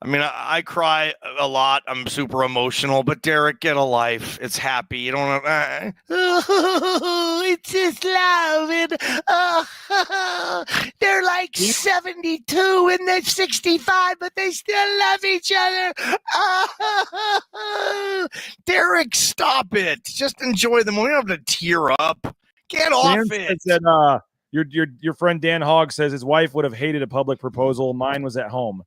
I mean, I cry a lot. I'm super emotional, but Derek, get a life. It's happy. You don't know. It's just love. And, they're like 72 and they're 65, but they still love each other. Derek, stop it. Just enjoy them. We don't have to tear up. Get off it. Said, your friend Dan Hogg says his wife would have hated a public proposal. Mine was at home.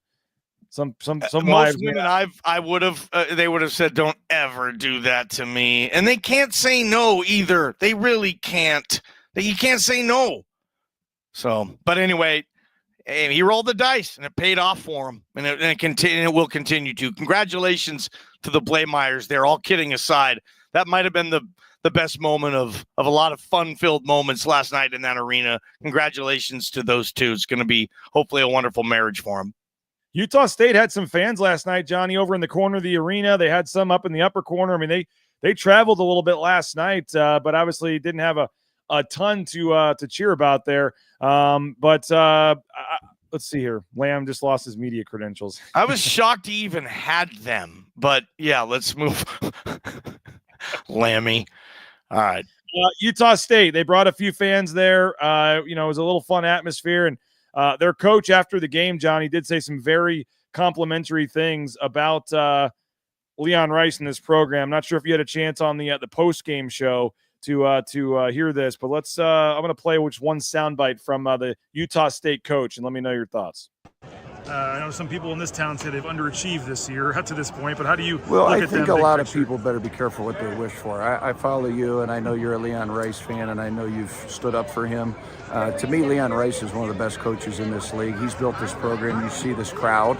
Some Most wives, women I would have they would have said, don't ever do that to me, and they can't say no either. They really can't. You can't say no. So, but anyway, he rolled the dice and it paid off for him, and it will continue to. Congratulations to the Blaymeyers there. All kidding aside, that might have been the best moment of a lot of fun-filled moments last night in that arena. Congratulations to those two. It's going to be hopefully a wonderful marriage for them. Utah State had some fans last night, Johnny, over in the corner of the arena. They had some up in the upper corner. I mean, they traveled a little bit last night, but obviously didn't have a ton to cheer about there. Let's see here. Lamb just lost his media credentials. I was shocked he even had them, but yeah, let's move. Lammy. All right. Utah State, they brought a few fans there. It was a little fun atmosphere, and their coach after the game, Johnny, did say some very complimentary things about Leon Rice in this program. I'm not sure if you had a chance on the post-game show to hear this, but I'm going to play one soundbite from the Utah State coach, and let me know your thoughts. I know some people in this town say they've underachieved this year up to this point, but how do you Well, look I at think them a lot big of people better be careful what they wish for. I follow you, and I know you're a Leon Rice fan, and I know you've stood up for him. To me, Leon Rice is one of the best coaches in this league. He's built this program. You see this crowd.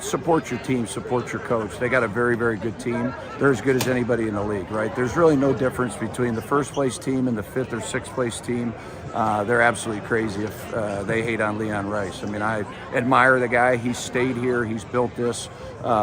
Support your team, support your coach. They got a very, very good team. They're as good as anybody in the league, right? There's really no difference between the first place team and the fifth or sixth place team. They're absolutely crazy if they hate on Leon Rice. I mean, I admire the guy. He's stayed here. He's built this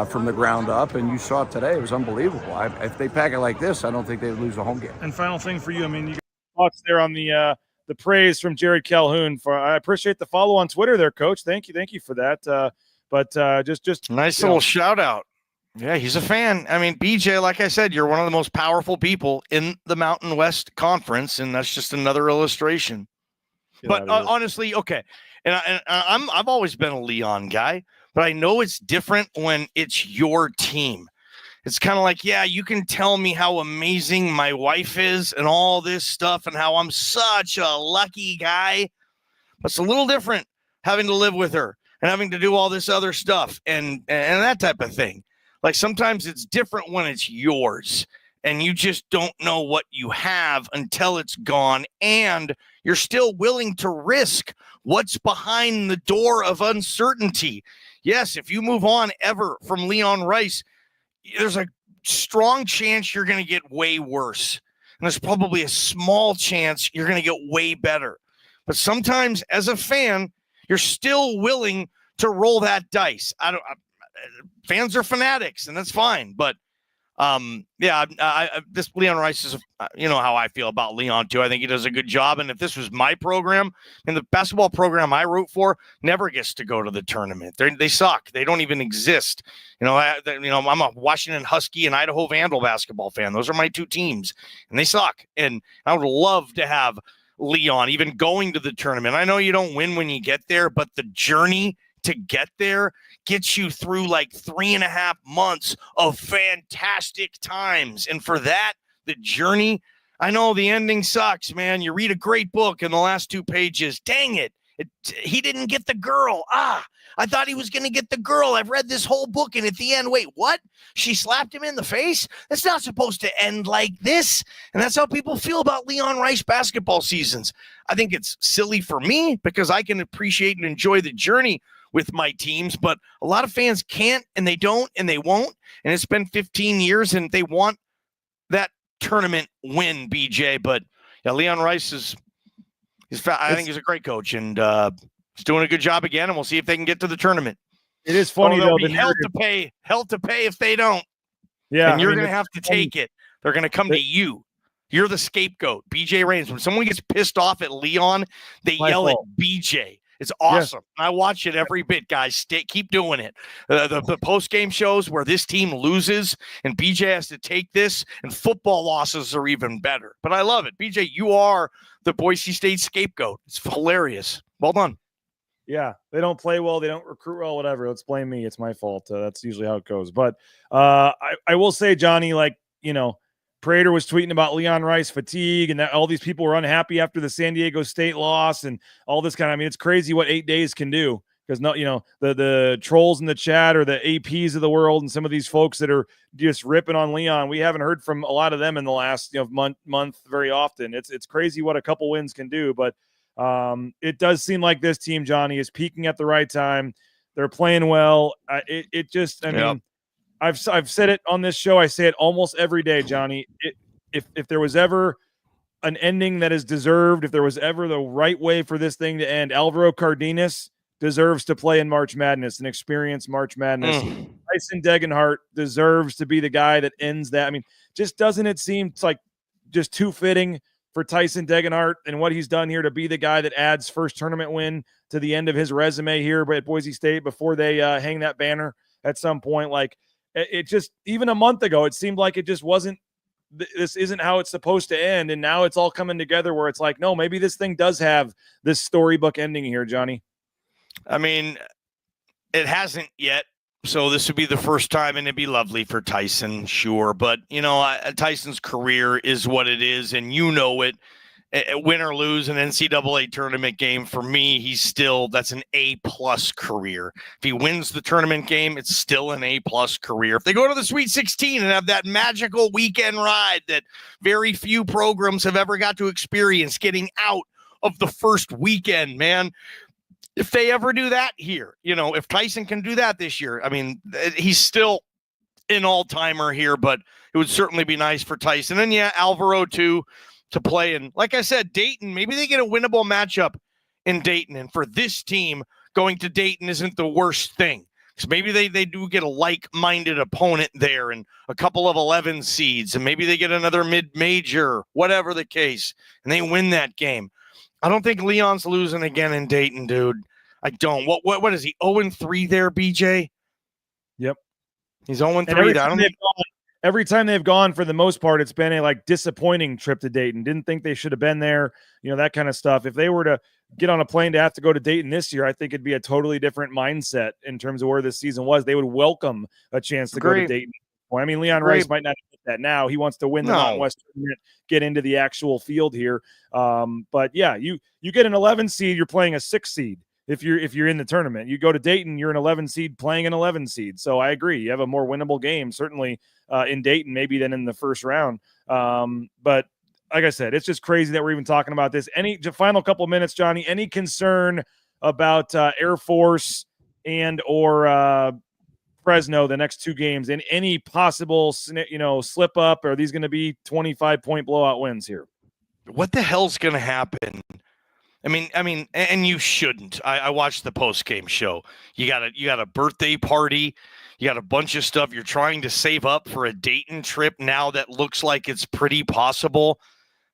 from the ground up, and you saw it today. It was unbelievable. If they pack it like this, I don't think they'd lose a home game. And final thing for you, I mean, you Thoughts there on the praise from Jared Calhoun. I appreciate the follow on Twitter there, Coach. Thank you for that. But just nice little shout out. Yeah, he's a fan. I mean, BJ, like I said, you're one of the most powerful people in the Mountain West Conference, and that's just another illustration. But honestly, okay, and I've always been a Leon guy, but I know it's different when it's your team. It's kind of like, yeah, you can tell me how amazing my wife is and all this stuff and how I'm such a lucky guy. But it's a little different having to live with her and having to do all this other stuff and that type of thing. Like sometimes it's different when it's yours and you just don't know what you have until it's gone, and you're still willing to risk what's behind the door of uncertainty. Yes, if you move on ever from Leon Rice, there's a strong chance you're going to get way worse. And there's probably a small chance you're going to get way better. But sometimes as a fan, you're still willing to roll that dice. Fans are fanatics, and that's fine. But this Leon Rice is, you know how I feel about Leon too. I think he does a good job. And if this was my program, and the basketball program I root for never gets to go to the tournament, they suck. They don't even exist. I'm a Washington Husky and Idaho Vandal basketball fan. Those are my two teams, and they suck. And I would love to have Leon even going to the tournament. I know you don't win when you get there, but the journey to get there gets you through like 3.5 months of fantastic times. And for that, the journey, I know the ending sucks, man. You read a great book in the last 2 pages. Dang it. He didn't get the girl. I thought he was going to get the girl. I've read this whole book, and at the end, wait, what? She slapped him in the face? That's not supposed to end like this. And that's how people feel about Leon Rice basketball seasons. I think it's silly for me because I can appreciate and enjoy the journey with my teams, but a lot of fans can't, and they don't, and they won't. And it's been 15 years, and they want that tournament win, BJ. But yeah, Leon Rice I think he's a great coach, and he's doing a good job again. And we'll see if they can get to the tournament. It is funny though. They'll be hell to pay if they don't. Yeah, and you're going to have to take it. They're going to come to you. You're the scapegoat, BJ Raines. When someone gets pissed off at Leon, they yell at BJ. It's awesome. I watch it every bit, guys. Keep doing it. The post-game shows where this team loses and BJ has to take this, and football losses are even better. But I love it. BJ, you are the Boise State scapegoat. It's hilarious. Well done. Yeah, they don't play well. They don't recruit well, whatever. Let's blame me. It's my fault. That's usually how it goes. But I will say, Johnny, like, Prater was tweeting about Leon Rice fatigue and that all these people were unhappy after the San Diego State loss and all this kind of, it's crazy what 8 days can do, because the trolls in the chat or the APs of the world and some of these folks that are just ripping on Leon, we haven't heard from a lot of them in the last month very often. It's crazy what a couple wins can do, but it does seem like this team, Johnny, is peaking at the right time. They're playing well. I've said it on this show. I say it almost every day, Johnny. If there was ever an ending that is deserved, if there was ever the right way for this thing to end, Alvaro Cardenas deserves to play in March Madness and experience March Madness. Tyson Degenhart deserves to be the guy that ends that. Just doesn't it seem like just too fitting for Tyson Degenhart and what he's done here to be the guy that adds first tournament win to the end of his resume here at Boise State before they hang that banner at some point? Like, it just, even a month ago, it seemed like it just wasn't, this isn't how it's supposed to end. And now it's all coming together where it's like, no, maybe this thing does have this storybook ending here, Johnny. It hasn't yet. So this would be the first time, and it'd be lovely for Tyson, sure. But, Tyson's career is what it is, and it. Win or lose an NCAA tournament game, for me, that's an A-plus career. If he wins the tournament game, it's still an A-plus career. If they go to the Sweet 16 and have that magical weekend ride that very few programs have ever got to experience, getting out of the first weekend, man, if they ever do that here, if Tyson can do that this year, he's still an all-timer here, but it would certainly be nice for Tyson. And yeah, Alvaro too, to play. And like I said, Dayton, maybe they get a winnable matchup in Dayton. And for this team, going to Dayton isn't the worst thing, because maybe they do get a like-minded opponent there and a couple of 11 seeds, and maybe they get another mid-major, whatever the case, and they win that game. I don't think Leon's losing again in Dayton, dude. I don't. What is he, 0-3 there, BJ? Yep. He's 0-3. Every time they've gone, for the most part, it's been a disappointing trip to Dayton. Didn't think they should have been there, that kind of stuff. If they were to get on a plane to have to go to Dayton this year, I think it'd be a totally different mindset in terms of where this season was. They would welcome a chance to go to Dayton. Leon Rice might not get that now. He wants to win the Mountain West tournament, get into the actual field here. But yeah, you get an 11 seed, you're playing a 6 seed. If you're in the tournament, you go to Dayton, you're an 11 seed playing an 11 seed. So I agree. You have a more winnable game, certainly in Dayton, maybe than in the first round. But like I said, it's just crazy that we're even talking about this. Any final couple of minutes, Johnny, any concern about Air Force and or Fresno, the next two games, and any possible, slip up? Or are these going to be 25-point blowout wins here? What the hell's going to happen? And you shouldn't. I watched the post-game show. You got a birthday party. You got a bunch of stuff. You're trying to save up for a Dayton trip now that looks like it's pretty possible.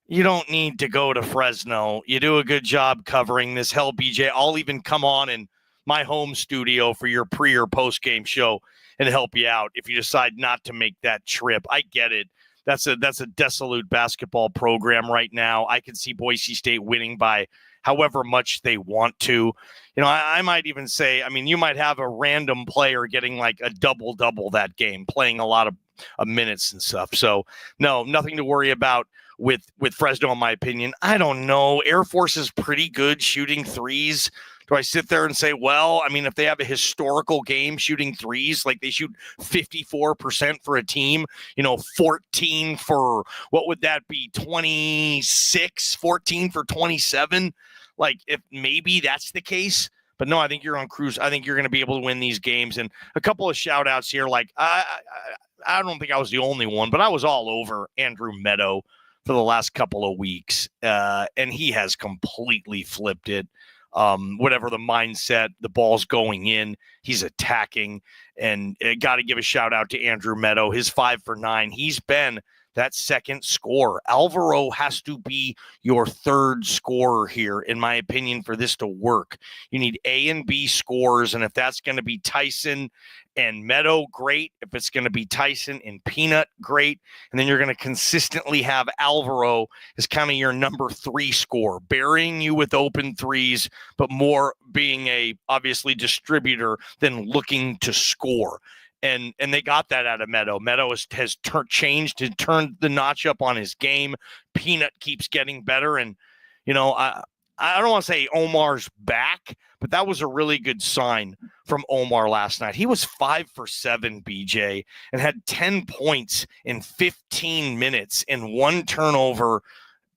You don't need to go to Fresno. You do a good job covering this. Hell, BJ, I'll even come on in my home studio for your pre or post-game show and help you out if you decide not to make that trip. I get it. That's a dissolute basketball program right now. I can see Boise State winning by however much they want to. I might even say, you might have a random player getting like a double-double that game, playing a lot of minutes and stuff. So, no, nothing to worry about with Fresno, in my opinion. I don't know. Air Force is pretty good shooting threes. Do I sit there and say, well, if they have a historical game shooting threes, like they shoot 54% for a team, 14 for, what would that be, 26, 14 for 27? Like, if maybe that's the case. But no, I think you're on cruise. I think you're going to be able to win these games. And a couple of shout outs here. Like, I don't think I was the only one, but I was all over Andrew Meadow for the last couple of weeks. And he has completely flipped it. Whatever the mindset, the ball's going in, he's attacking, and got to give a shout out to Andrew Meadow. His 5 for 9. He's been that second scorer. Alvaro has to be your third scorer here, in my opinion, for this to work. You need A and B scores, and if that's going to be Tyson and Meadow, great. If it's going to be Tyson and Peanut, great. And then you're going to consistently have Alvaro as kind of your number 3 scorer, burying you with open threes, but more being a, obviously, distributor than looking to score. And they got that out of Meadow. Meadow has changed and turned the notch up on his game. Peanut keeps getting better. And, you know, I don't want to say Omar's back, but that was a really good sign from Omar last night. He was 5 for 7, BJ, and had 10 points in 15 minutes and 1 turnover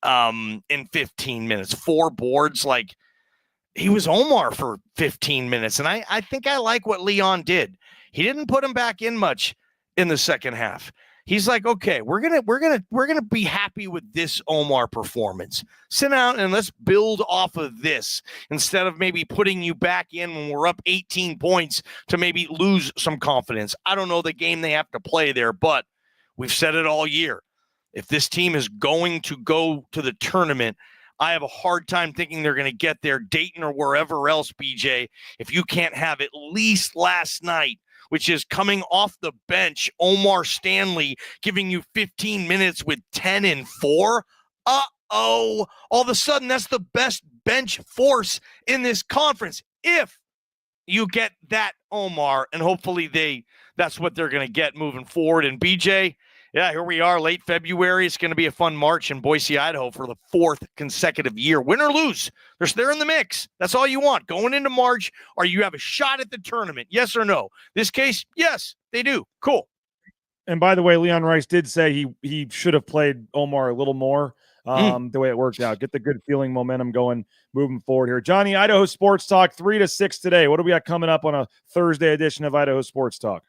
in 15 minutes, 4 boards. Like, he was Omar for 15 minutes. And I think I like what Leon did. He didn't put him back in much in the second half. He's like, okay, we're gonna be happy with this Omar performance. Sit down and let's build off of this instead of maybe putting you back in when we're up 18 points to maybe lose some confidence. I don't know the game they have to play there, but we've said it all year. If this team is going to go to the tournament, I have a hard time thinking they're going to get there, Dayton or wherever else, BJ, if you can't have at least last night, which is coming off the bench, Omar Stanley giving you 15 minutes with 10 and 4. All of a sudden, that's the best bench force in this conference. If you get that Omar, and hopefully that's what they're going to get moving forward. And BJ, yeah, here we are, late February. It's going to be a fun March in Boise, Idaho for the 4th consecutive year. Win or lose, they're in the mix. That's all you want. Going into March, or you have a shot at the tournament, yes or no? This case, yes, they do. Cool. And by the way, Leon Rice did say he should have played Omar a little more the way it worked out. Get the good feeling momentum going moving forward here. Johnny, Idaho Sports Talk, 3 to 6 today. What do we got coming up on a Thursday edition of Idaho Sports Talk?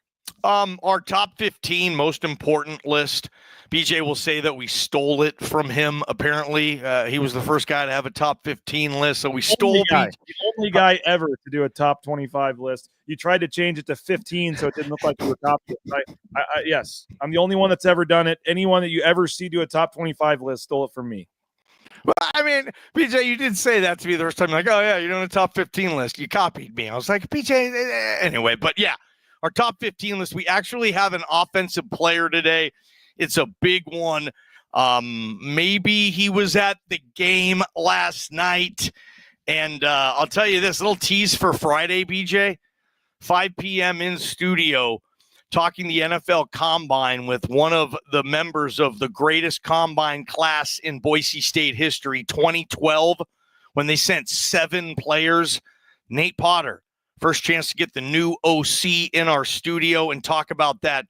Our top 15 most important list. BJ will say that we stole it from him. Apparently, he was the first guy to have a top 15 list, so we stole the only guy ever to do a top 25 list. You tried to change it to 15, so it didn't look like you were top. Yes, I'm the only one that's ever done it. Anyone that you ever see do a top 25 list stole it from me. Well, I mean, BJ, you did say that to me the first time. Like, oh yeah, you're doing a top 15 list. You copied me. I was like, BJ, anyway, but yeah. Our top 15 list, we actually have an offensive player today. It's a big one. Maybe he was at the game last night. And I'll tell you this, little tease for Friday, BJ. 5 p.m. in studio, talking the NFL Combine with one of the members of the greatest Combine class in Boise State history, 2012, when they sent 7 players. Nate Potter. First chance to get the new OC in our studio and talk about that.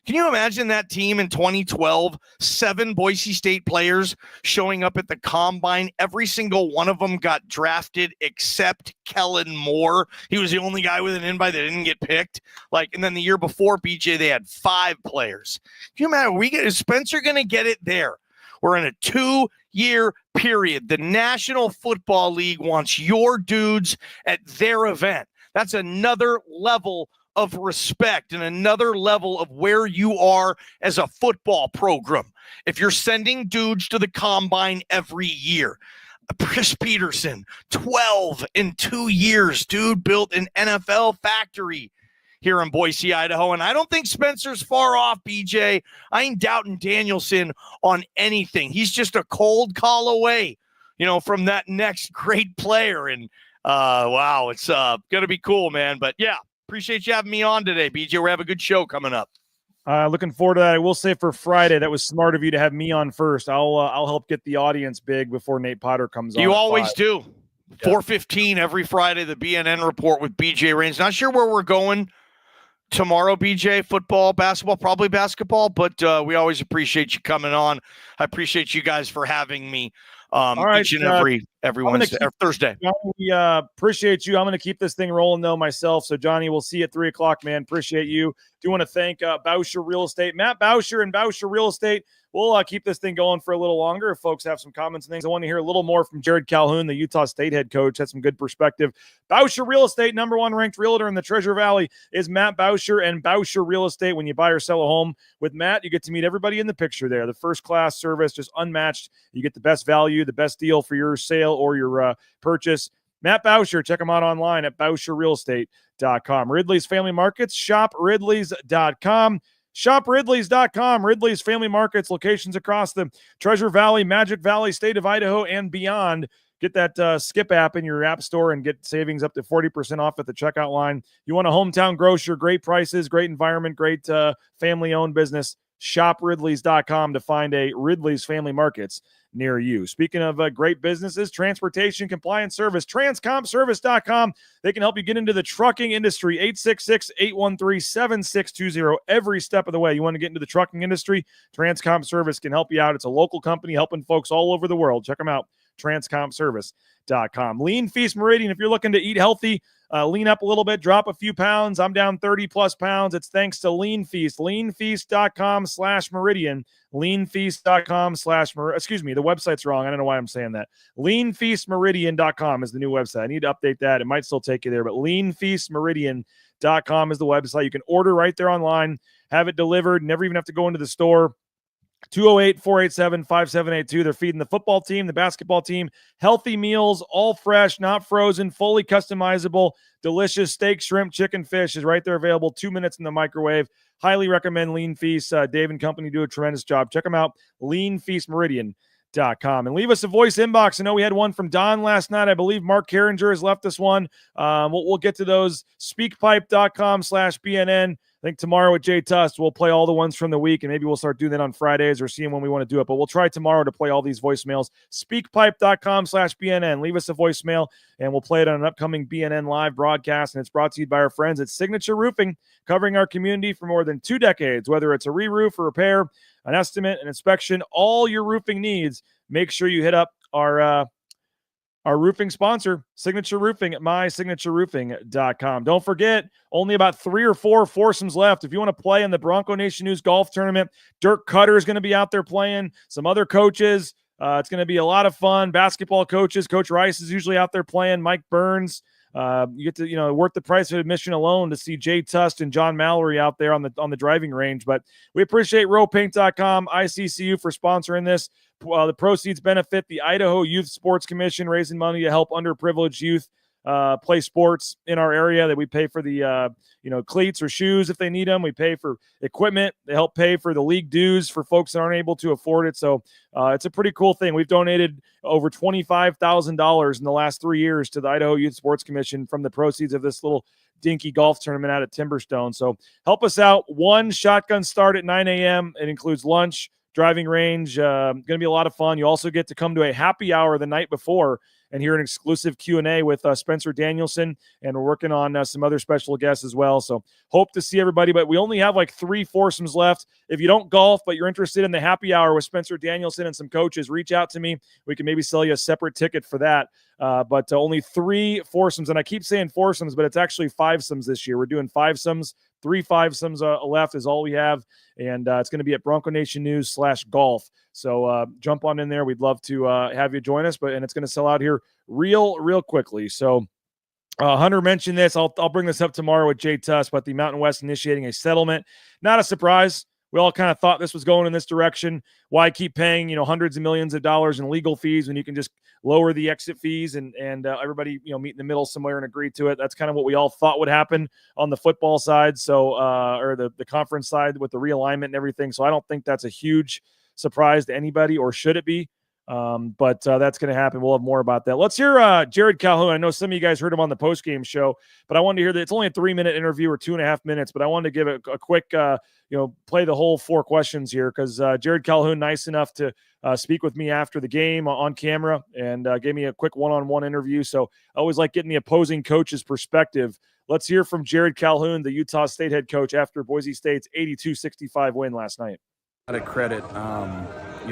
Can you imagine that team in 2012? 7 Boise State players showing up at the Combine. Every single one of them got drafted except Kellen Moore. He was the only guy with an invite that didn't get picked. And then the year before, BJ, they had 5 players. Can you imagine? Is Spencer going to get it there? We're in a 2-year period. The National Football League wants your dudes at their event. That's another level of respect and another level of where you are as a football program. If you're sending dudes to the Combine every year, Chris Peterson, 12 in 2 years, dude, built an NFL factory here in Boise, Idaho. And I don't think Spencer's far off, BJ. I ain't doubting Danielson on anything. He's just a cold call away, from that next great player. And wow, it's going to be cool, man. But yeah, appreciate you having me on today, BJ. We have a good show coming up. Looking forward to that. I will say for Friday, that was smart of you to have me on first. I'll help get the audience big before Nate Potter comes on. You always do. 4:15 every Friday, the BNN report with BJ Rains. Not sure where we're going tomorrow, BJ. Football, basketball, probably basketball, but we always appreciate you coming on. I appreciate you guys for having me All right, each and every Wednesday or Thursday. Johnny, we appreciate you. I'm going to keep this thing rolling, though, myself. So, Johnny, we'll see you at 3 o'clock, man. Appreciate you. Do want to thank Bauscher Real Estate, Matt Bauscher and Bauscher Real Estate. We'll keep this thing going for a little longer if folks have some comments and things. I want to hear a little more from Jared Calhoun, the Utah State head coach. Had some good perspective. Bauscher Real Estate, number 1 ranked realtor in the Treasure Valley, is Matt Bauscher and Bauscher Real Estate. When you buy or sell a home with Matt, you get to meet everybody in the picture there. The first-class service, just unmatched. You get the best value, the best deal for your sale or your purchase. Matt Bauscher, check him out online at BauscherRealEstate.com. Ridley's Family Markets, shopridleys.com. ShopRidleys.com. Ridley's Family Markets, locations across the Treasure Valley, Magic Valley, state of Idaho, and beyond. Get that Skip app in your app store and get savings up to 40% off at the checkout line. You want a hometown grocer, great prices, great environment, great family-owned business. ShopRidleys.com to find a Ridley's Family Markets near you. Speaking of great businesses, transportation compliance service, transcompservice.com. They can help you get into the trucking industry. 866-813-7620 every step of the way. You want to get into the trucking industry? Transcomp Service can help you out. It's a local company helping folks all over the world. Check them out. transcompservice.com. Lean Feast Meridian. If you're looking to eat healthy, lean up a little bit, drop a few pounds. I'm down 30 plus pounds. It's thanks to Lean Feast. Leanfeast.com/Meridian. Leanfeast.com/Meridian. Excuse me, the website's wrong. I don't know why I'm saying that. Leanfeastmeridian.com is the new website. I need to update that. It might still take you there, but leanfeastmeridian.com is the website. You can order right there online, have it delivered, never even have to go into the store. 208-487-5782. They're feeding the football team, the basketball team, healthy meals, all fresh, not frozen, fully customizable, delicious steak, shrimp, chicken, fish is right there available. 2 minutes in the microwave. Highly recommend Lean Feast. Dave and company do a tremendous job. Check them out, leanfeastmeridian.com. And leave us a voice inbox. I know we had one from Don last night. I believe Mark Carringer has left us one. We'll get to those. Speakpipe.com/BNN. I think tomorrow with Jay Tust, we'll play all the ones from the week, and maybe we'll start doing that on Fridays or seeing when we want to do it. But we'll try tomorrow to play all these voicemails. Speakpipe.com/BNN. Leave us a voicemail, and we'll play it on an upcoming BNN live broadcast. And it's brought to you by our friends at Signature Roofing, covering our community for more than 2 decades. Whether it's a re-roof or repair, an estimate, an inspection, all your roofing needs, make sure you hit up our roofing sponsor, Signature Roofing at mysignatureroofing.com. Don't forget, only about 3 or 4 foursomes left. If you want to play in the Bronco Nation News Golf Tournament, Dirk Cutter is going to be out there playing, some other coaches. It's going to be a lot of fun. Basketball coaches, Coach Rice is usually out there playing, Mike Burns. You get to, worth the price of admission alone to see Jay Tust and John Mallory out there on the driving range. But we appreciate rowpaint.com, ICCU for sponsoring this. The proceeds benefit the Idaho Youth Sports Commission, raising money to help underprivileged youth play sports in our area. That we pay for the cleats or shoes if they need them. We pay for equipment. They help pay for the league dues for folks that aren't able to afford it. So it's a pretty cool thing. We've donated over $25,000 in the last 3 years to the Idaho Youth Sports Commission from the proceeds of this little dinky golf tournament out at Timberstone. So help us out. 1 shotgun start at 9 a.m. It includes lunch, driving range. Going to be a lot of fun. You also get to come to a happy hour the night before and hear an exclusive Q&A with Spencer Danielson, and we're working on some other special guests as well. So hope to see everybody, but we only have like 3 foursomes left. If you don't golf, but you're interested in the happy hour with Spencer Danielson and some coaches, reach out to me. We can maybe sell you a separate ticket for that. But only 3 foursomes, and I keep saying foursomes, but it's actually fivesomes this year. We're doing fivesomes. 3 fivesomes left is all we have, and it's going to be at Bronco Nation News /golf. So jump on in there. We'd love to have you join us, and it's going to sell out here real quickly. So Hunter mentioned this. I'll bring this up tomorrow with Jay Tust, but the Mountain West initiating a settlement. Not a surprise. We all kind of thought this was going in this direction. Why keep paying, hundreds of millions of dollars in legal fees when you can just lower the exit fees and everybody, meet in the middle somewhere and agree to it? That's kind of what we all thought would happen on the football side. So, or the conference side with the realignment and everything. So I don't think that's a huge surprise to anybody, or should it be? But that's going to happen. We'll have more about that. Let's hear Jared Calhoun. I know some of you guys heard him on the postgame show, but I wanted to hear that it's only a 3-minute interview or 2.5 minutes, but I wanted to give a quick, play the whole 4 questions here, because Jared Calhoun, nice enough to speak with me after the game on camera and gave me a quick one-on-one interview. So I always like getting the opposing coach's perspective. Let's hear from Jared Calhoun, the Utah State head coach, after Boise State's 82-65 win last night. A lot of credit.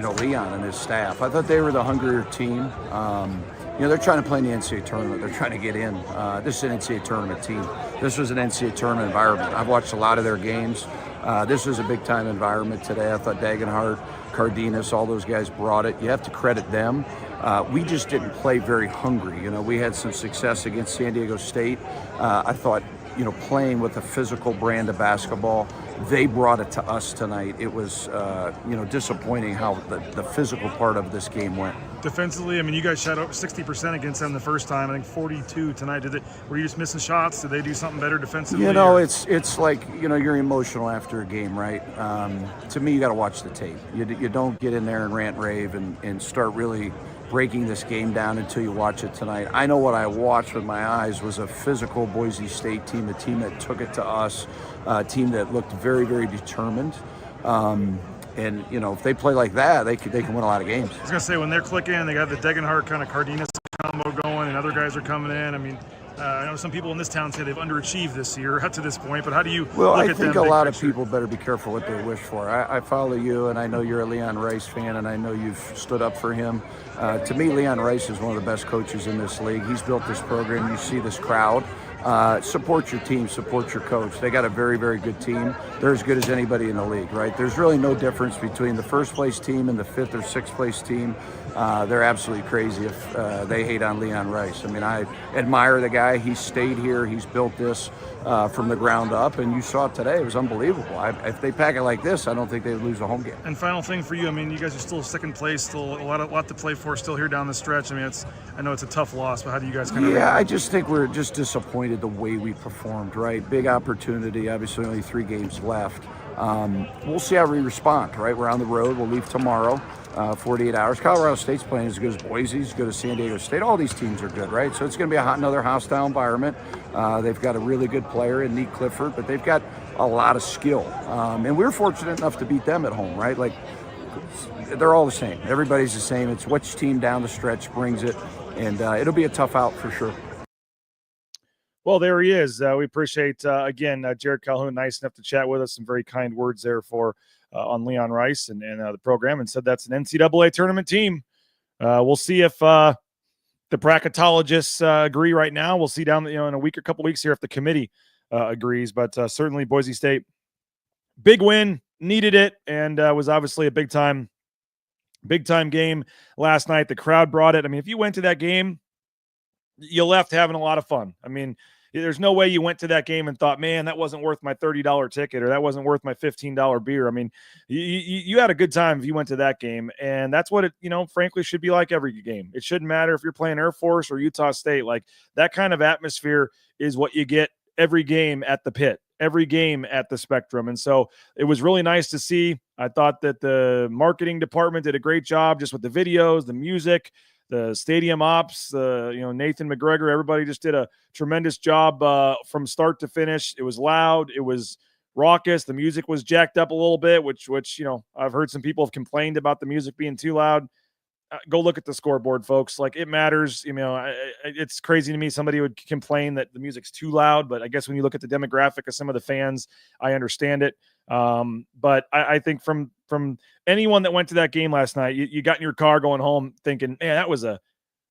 Leon and his staff. I thought they were the hungrier team. They're trying to play in the NCAA tournament. They're trying to get in. This is an NCAA tournament team. This was an NCAA tournament environment. I've watched a lot of their games. This was a big-time environment today. I thought Dagenhart, Cardenas, all those guys brought it. You have to credit them. We just didn't play very hungry. We had some success against San Diego State. I thought, playing with a physical brand of basketball, they brought it to us tonight. It was, disappointing how the physical part of this game went. Defensively, I mean, you guys shot over 60% against them the first time. I think 42 tonight. Were you just missing shots? Did they do something better defensively? It's like, you're emotional after a game, right? To me, you got to watch the tape. You don't get in there and rant, rave, and start really breaking this game down until you watch it tonight. I know what I watched with my eyes was a physical Boise State team, a team that took it to us, a team that looked very, very determined. And, if they play like that, they can win a lot of games. I was going to say, when they're clicking, they got the Degenhart kind of Cardenas combo going, and other guys are coming in. I mean, I know some people in this town say they've underachieved this year up to this point, but how do you look at them? I think a lot of people better be careful what they wish for. I follow you, and I know you're a Leon Rice fan, and I know you've stood up for him. To me, Leon Rice is one of the best coaches in this league. He's built this program. You see this crowd. Support your team, support your coach. They got a very, very good team. They're as good as anybody in the league, right? There's really no difference between the first place team and the fifth or sixth place team. They're absolutely crazy if they hate on Leon Rice. I mean, I admire the guy. He stayed here. He's built this from the ground up, and you saw it today. It was unbelievable. If they pack it like this, I don't think they'd lose a home game. And final thing for you, I mean, you guys are still second place, still a lot to play for, still here down the stretch. I mean, I know it's a tough loss, but how do you guys kind of? Yeah, I just think we're just disappointed the way we performed. Right, big opportunity. Obviously, only 3 games left. We'll see how we respond. Right, we're on the road. We'll leave tomorrow. 48 hours. Colorado State's playing as good as Boise, as good as San Diego State. All these teams are good, right? So it's going to be another hostile environment. They've got a really good player in Nick Clifford, but they've got a lot of skill. And we're fortunate enough to beat them at home, right? Like, they're all the same. Everybody's the same. It's which team down the stretch brings it, and it'll be a tough out for sure. Well, there he is. We appreciate, again, Jared Calhoun, nice enough to chat with us. Some very kind words there on Leon Rice and the program, and said that's an NCAA tournament team. We'll see if the bracketologists agree right now. We'll see down in a couple weeks here if the committee agrees. But certainly Boise State, big win, needed it, and was obviously a big time game last night. The crowd brought it. I mean, if you went to that game, you left having a lot of fun. I mean, there's no way you went to that game and thought, man, that wasn't worth my $30 ticket or that wasn't worth my $15 beer. I mean, you had a good time if you went to that game. And that's what it, frankly, should be like every game. It shouldn't matter if you're playing Air Force or Utah State. Like, that kind of atmosphere is what you get every game at the Pit, every game at the Spectrum. And so it was really nice to see. I thought that the marketing department did a great job just with the videos, the music, the stadium ops, Nathan McGregor, everybody just did a tremendous job from start to finish. It was loud. It was raucous. The music was jacked up a little bit, which I've heard some people have complained about the music being too loud. Go look at the scoreboard, folks. Like, it matters. It's crazy to me. Somebody would complain that the music's too loud, but I guess when you look at the demographic of some of the fans, I understand it. But I think from anyone that went to that game last night, you got in your car going home thinking, man,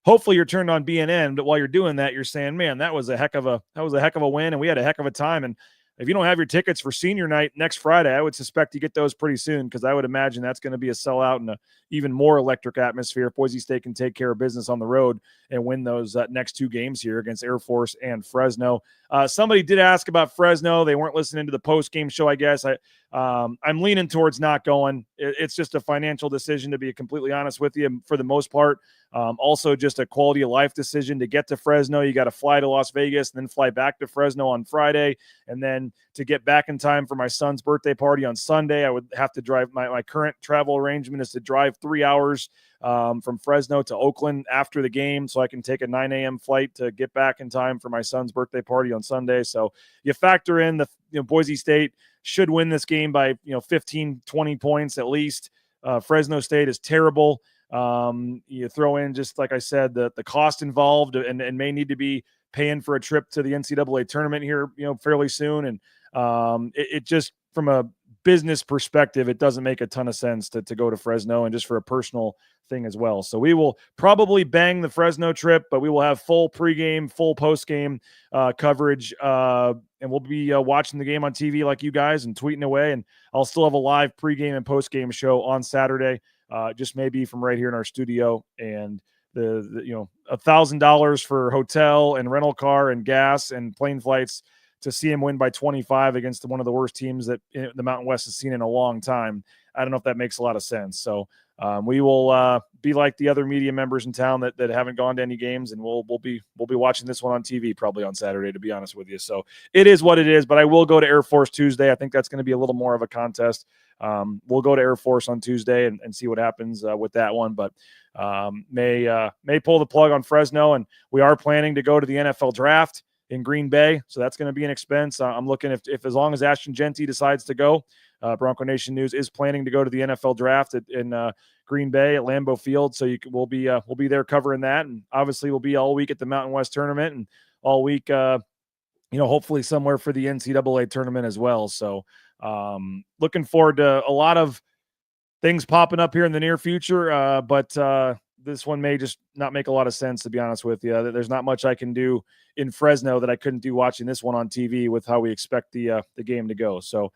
hopefully you're turned on BNN, but while you're doing that, you're saying, man, that was a heck of a win, and we had a heck of a time. And if you don't have your tickets for senior night next Friday, I would suspect you get those pretty soon, because I would imagine that's going to be a sellout and a even more electric atmosphere if Boise State can take care of business on the road and win those next 2 games here against Air Force and Fresno. Somebody did ask about Fresno. They weren't listening to the post-game show, I guess. I'm leaning towards not going. It's just a financial decision, to be completely honest with you, for the most part. Also just a quality of life decision. To get to Fresno, you got to fly to Las Vegas and then fly back to Fresno on Friday. And then to get back in time for my son's birthday party on Sunday, I would have to drive. My current travel arrangement is to drive 3 hours from Fresno to Oakland after the game, so I can take a 9 a.m. flight to get back in time for my son's birthday party on Sunday. So you factor in Boise State should win this game by 15, 20 points at least. Fresno State is terrible. You throw in, just like I said, the cost involved, and may need to be paying for a trip to the NCAA tournament here, fairly soon. And it just, from a business perspective, it doesn't make a ton of sense to go to Fresno, and just for a personal thing as well. So we will probably bang the Fresno trip, but we will have full pregame, full postgame coverage, and we'll be watching the game on TV like you guys and tweeting away. And I'll still have a live pregame and postgame show on Saturday, just maybe from right here in our studio. And the $1,000 for hotel and rental car and gas and plane flights to see him win by 25 against one of the worst teams that the Mountain West has seen in a long time. I don't know if that makes a lot of sense. So we will be like the other media members in town that haven't gone to any games, and we'll be watching this one on TV probably on Saturday, to be honest with you. So it is what it is, but I will go to Air Force Tuesday. I think that's going to be a little more of a contest. We'll go to Air Force on Tuesday and see what happens with that one, but may pull the plug on Fresno, and we are planning to go to the NFL draft in Green Bay. So that's going to be an expense. I'm looking if as long as Ashton Genty decides to go, Bronco Nation News is planning to go to the NFL draft in Green Bay at Lambeau Field. So we'll be there covering that. And obviously we'll be all week at the Mountain West tournament and all week, hopefully somewhere for the NCAA tournament as well. So looking forward to a lot of things popping up here in the near future. But this one may just not make a lot of sense, to be honest with you. There's not much I can do in Fresno that I couldn't do watching this one on TV with how we expect the game to go. So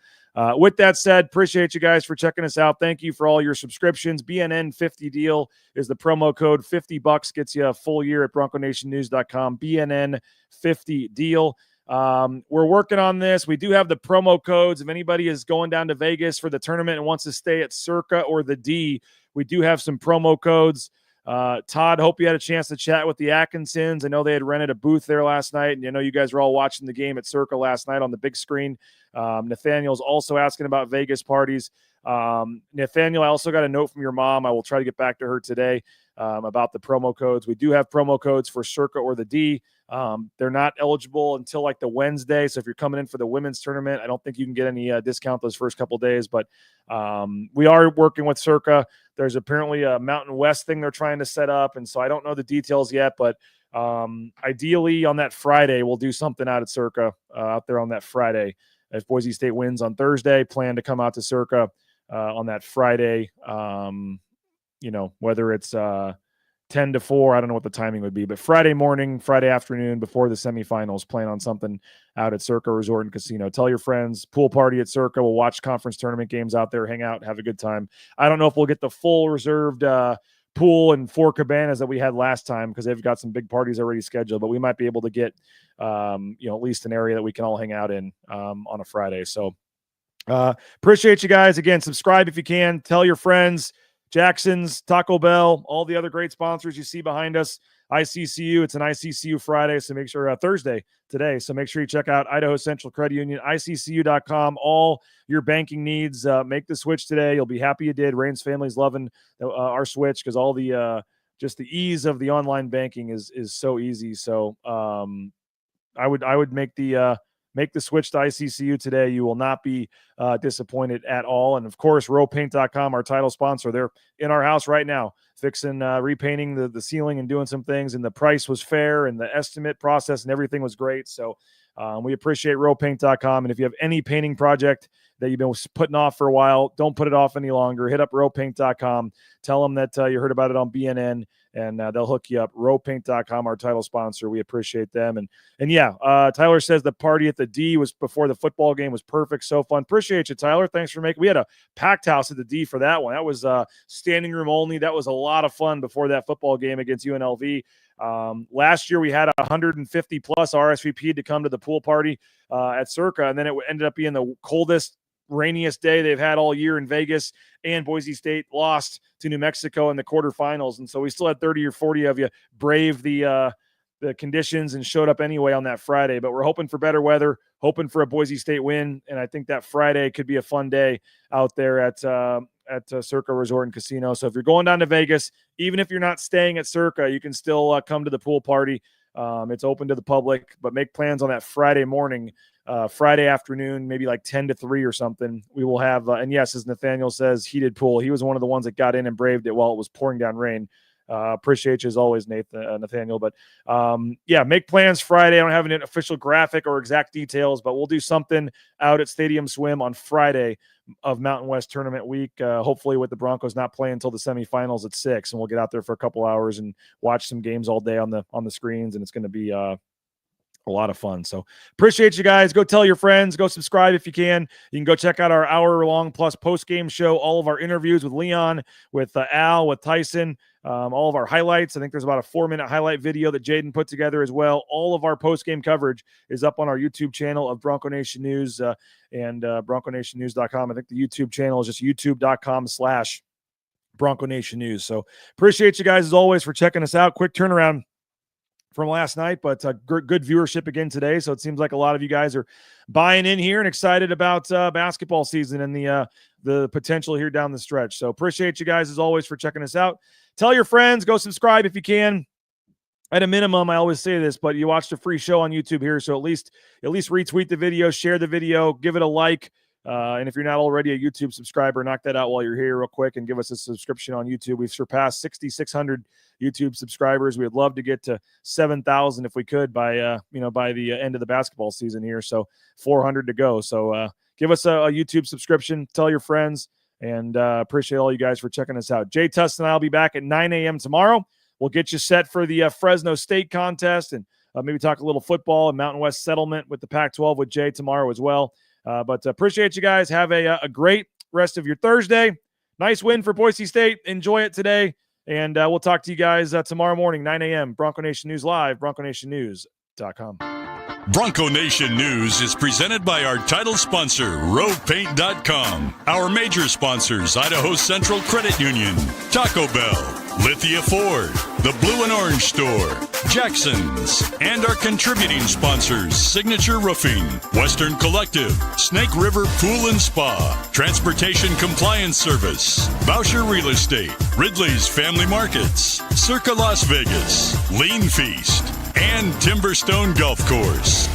with that said, appreciate you guys for checking us out. Thank you for all your subscriptions. BNN 50 deal is the promo code. $50 gets you a full year at BroncoNationNews.com. BNN 50 deal. We're working on this. We do have the promo codes. If anybody is going down to Vegas for the tournament and wants to stay at Circa or the D, we do have some promo codes. Todd, hope you had a chance to chat with the Atkinsons. I know they had rented a booth there last night, and I know you guys were all watching the game at Circa last night on the big screen. Nathaniel's also asking about Vegas parties. Nathaniel, I also got a note from your mom. I will try to get back to her today about the promo codes. We do have promo codes for Circa or the D. They're not eligible until like the Wednesday. So if you're coming in for the women's tournament, I don't think you can get any discount those first couple days, but we are working with Circa. There's apparently a Mountain West thing they're trying to set up. And so I don't know the details yet, but ideally on that Friday, we'll do something out at Circa out there on that Friday. If Boise State wins on Thursday, plan to come out to Circa on that Friday. Whether it's 10 to 4, I don't know what the timing would be, but Friday morning, Friday afternoon before the semifinals, plan on something out at Circa Resort and Casino. Tell your friends, pool party at Circa. We'll watch conference tournament games out there, hang out, have a good time. I don't know if we'll get the full reserved pool and 4 cabanas that we had last time because they've got some big parties already scheduled, but we might be able to get, at least an area that we can all hang out in on a Friday. So appreciate you guys. Again, subscribe if you can. Tell your friends. Jackson's, Taco Bell, all the other great sponsors you see behind us. ICCU, it's an ICCU Friday, so make sure Thursday today. So make sure you check out Idaho Central Credit Union, ICCU.com. All your banking needs, make the switch today. You'll be happy you did. Rain's family's loving our switch because all the just the ease of the online banking is so easy. So I would make the switch to ICCU today. You will not be disappointed at all. And of course, rowpaint.com, our title sponsor, they're in our house right now, fixing, repainting the ceiling and doing some things. And the price was fair and the estimate process and everything was great. So we appreciate rowpaint.com. And if you have any painting project that you've been putting off for a while, don't put it off any longer. Hit up rowpaint.com. Tell them that you heard about it on BNN. And they'll hook you up. Rowpaint.com, our title sponsor. We appreciate them. And yeah, Tyler says the party at the D was before the football game was perfect. So fun. Appreciate you, Tyler. Thanks for we had a packed house at the D for that one. That was standing room only. That was a lot of fun before that football game against UNLV. Last year we had 150 plus RSVP to come to the pool party at Circa. And then it ended up being the coldest, rainiest day they've had all year in Vegas, and Boise State lost to New Mexico in the quarterfinals. And so we still had 30 or 40 of you brave the conditions and showed up anyway on that Friday, but we're hoping for better weather, hoping for a Boise State win. And I think that Friday could be a fun day out there at Circa Resort and Casino. So if you're going down to Vegas, even if you're not staying at Circa, you can still come to the pool party. It's open to the public, but make plans on that Friday morning, Friday afternoon, maybe like 10 to 3 or something. We will have, and yes, as Nathaniel says, heated pool. He was one of the ones that got in and braved it while it was pouring down rain Appreciate you as always, Nathaniel. But make plans Friday. I don't have an official graphic or exact details, but we'll do something out at Stadium Swim on Friday of Mountain West Tournament week. Hopefully with the Broncos not playing until the semifinals at 6, and we'll get out there for a couple hours and watch some games all day on the screens, and it's going to be a lot of fun. So appreciate you guys. Go tell your friends. Go subscribe if you can. You can go check out our hour-long plus post-game show, all of our interviews with Leon, with Al, with Tyson, all of our highlights. I think there's about a 4-minute highlight video that Jaden put together as well. All of our post-game coverage is up on our YouTube channel of Bronco Nation News and BroncoNationNews.com. I think the YouTube channel is just youtube.com/Bronco Nation News. So appreciate you guys as always for checking us out. Quick turnaround from last night, but good viewership again today. So it seems like a lot of you guys are buying in here and excited about basketball season and the potential here down the stretch. So appreciate you guys as always for checking us out. Tell your friends, go subscribe if you can. At a minimum, I always say this, but you watched a free show on YouTube here, so at least retweet the video, share the video, give it a like. And if you're not already a YouTube subscriber, knock that out while you're here real quick and give us a subscription on YouTube. We've surpassed 6,600 YouTube subscribers. We'd love to get to 7,000 if we could by the end of the basketball season here. So 400 to go. So give us a YouTube subscription, tell your friends, and appreciate all you guys for checking us out. Jay Tuss and I will be back at 9 a.m. tomorrow. We'll get you set for the Fresno State contest and maybe talk a little football and Mountain West settlement with the Pac-12 with Jay tomorrow as well. But appreciate you guys. Have a great rest of your Thursday. Nice win for Boise State. Enjoy it today. And we'll talk to you guys tomorrow morning, 9 a.m. Bronco Nation News Live, BroncoNationNews.com. Bronco Nation News is presented by our title sponsor, RovePaint.com. Our major sponsors, Idaho Central Credit Union, Taco Bell, Lithia Ford, the Blue and Orange Store, Jackson's, and our contributing sponsors, Signature Roofing, Western Collective, Snake River Pool and Spa, Transportation Compliance Service, Boucher Real Estate, Ridley's Family Markets, Circa Las Vegas, Lean Feast, and Timberstone Golf Course.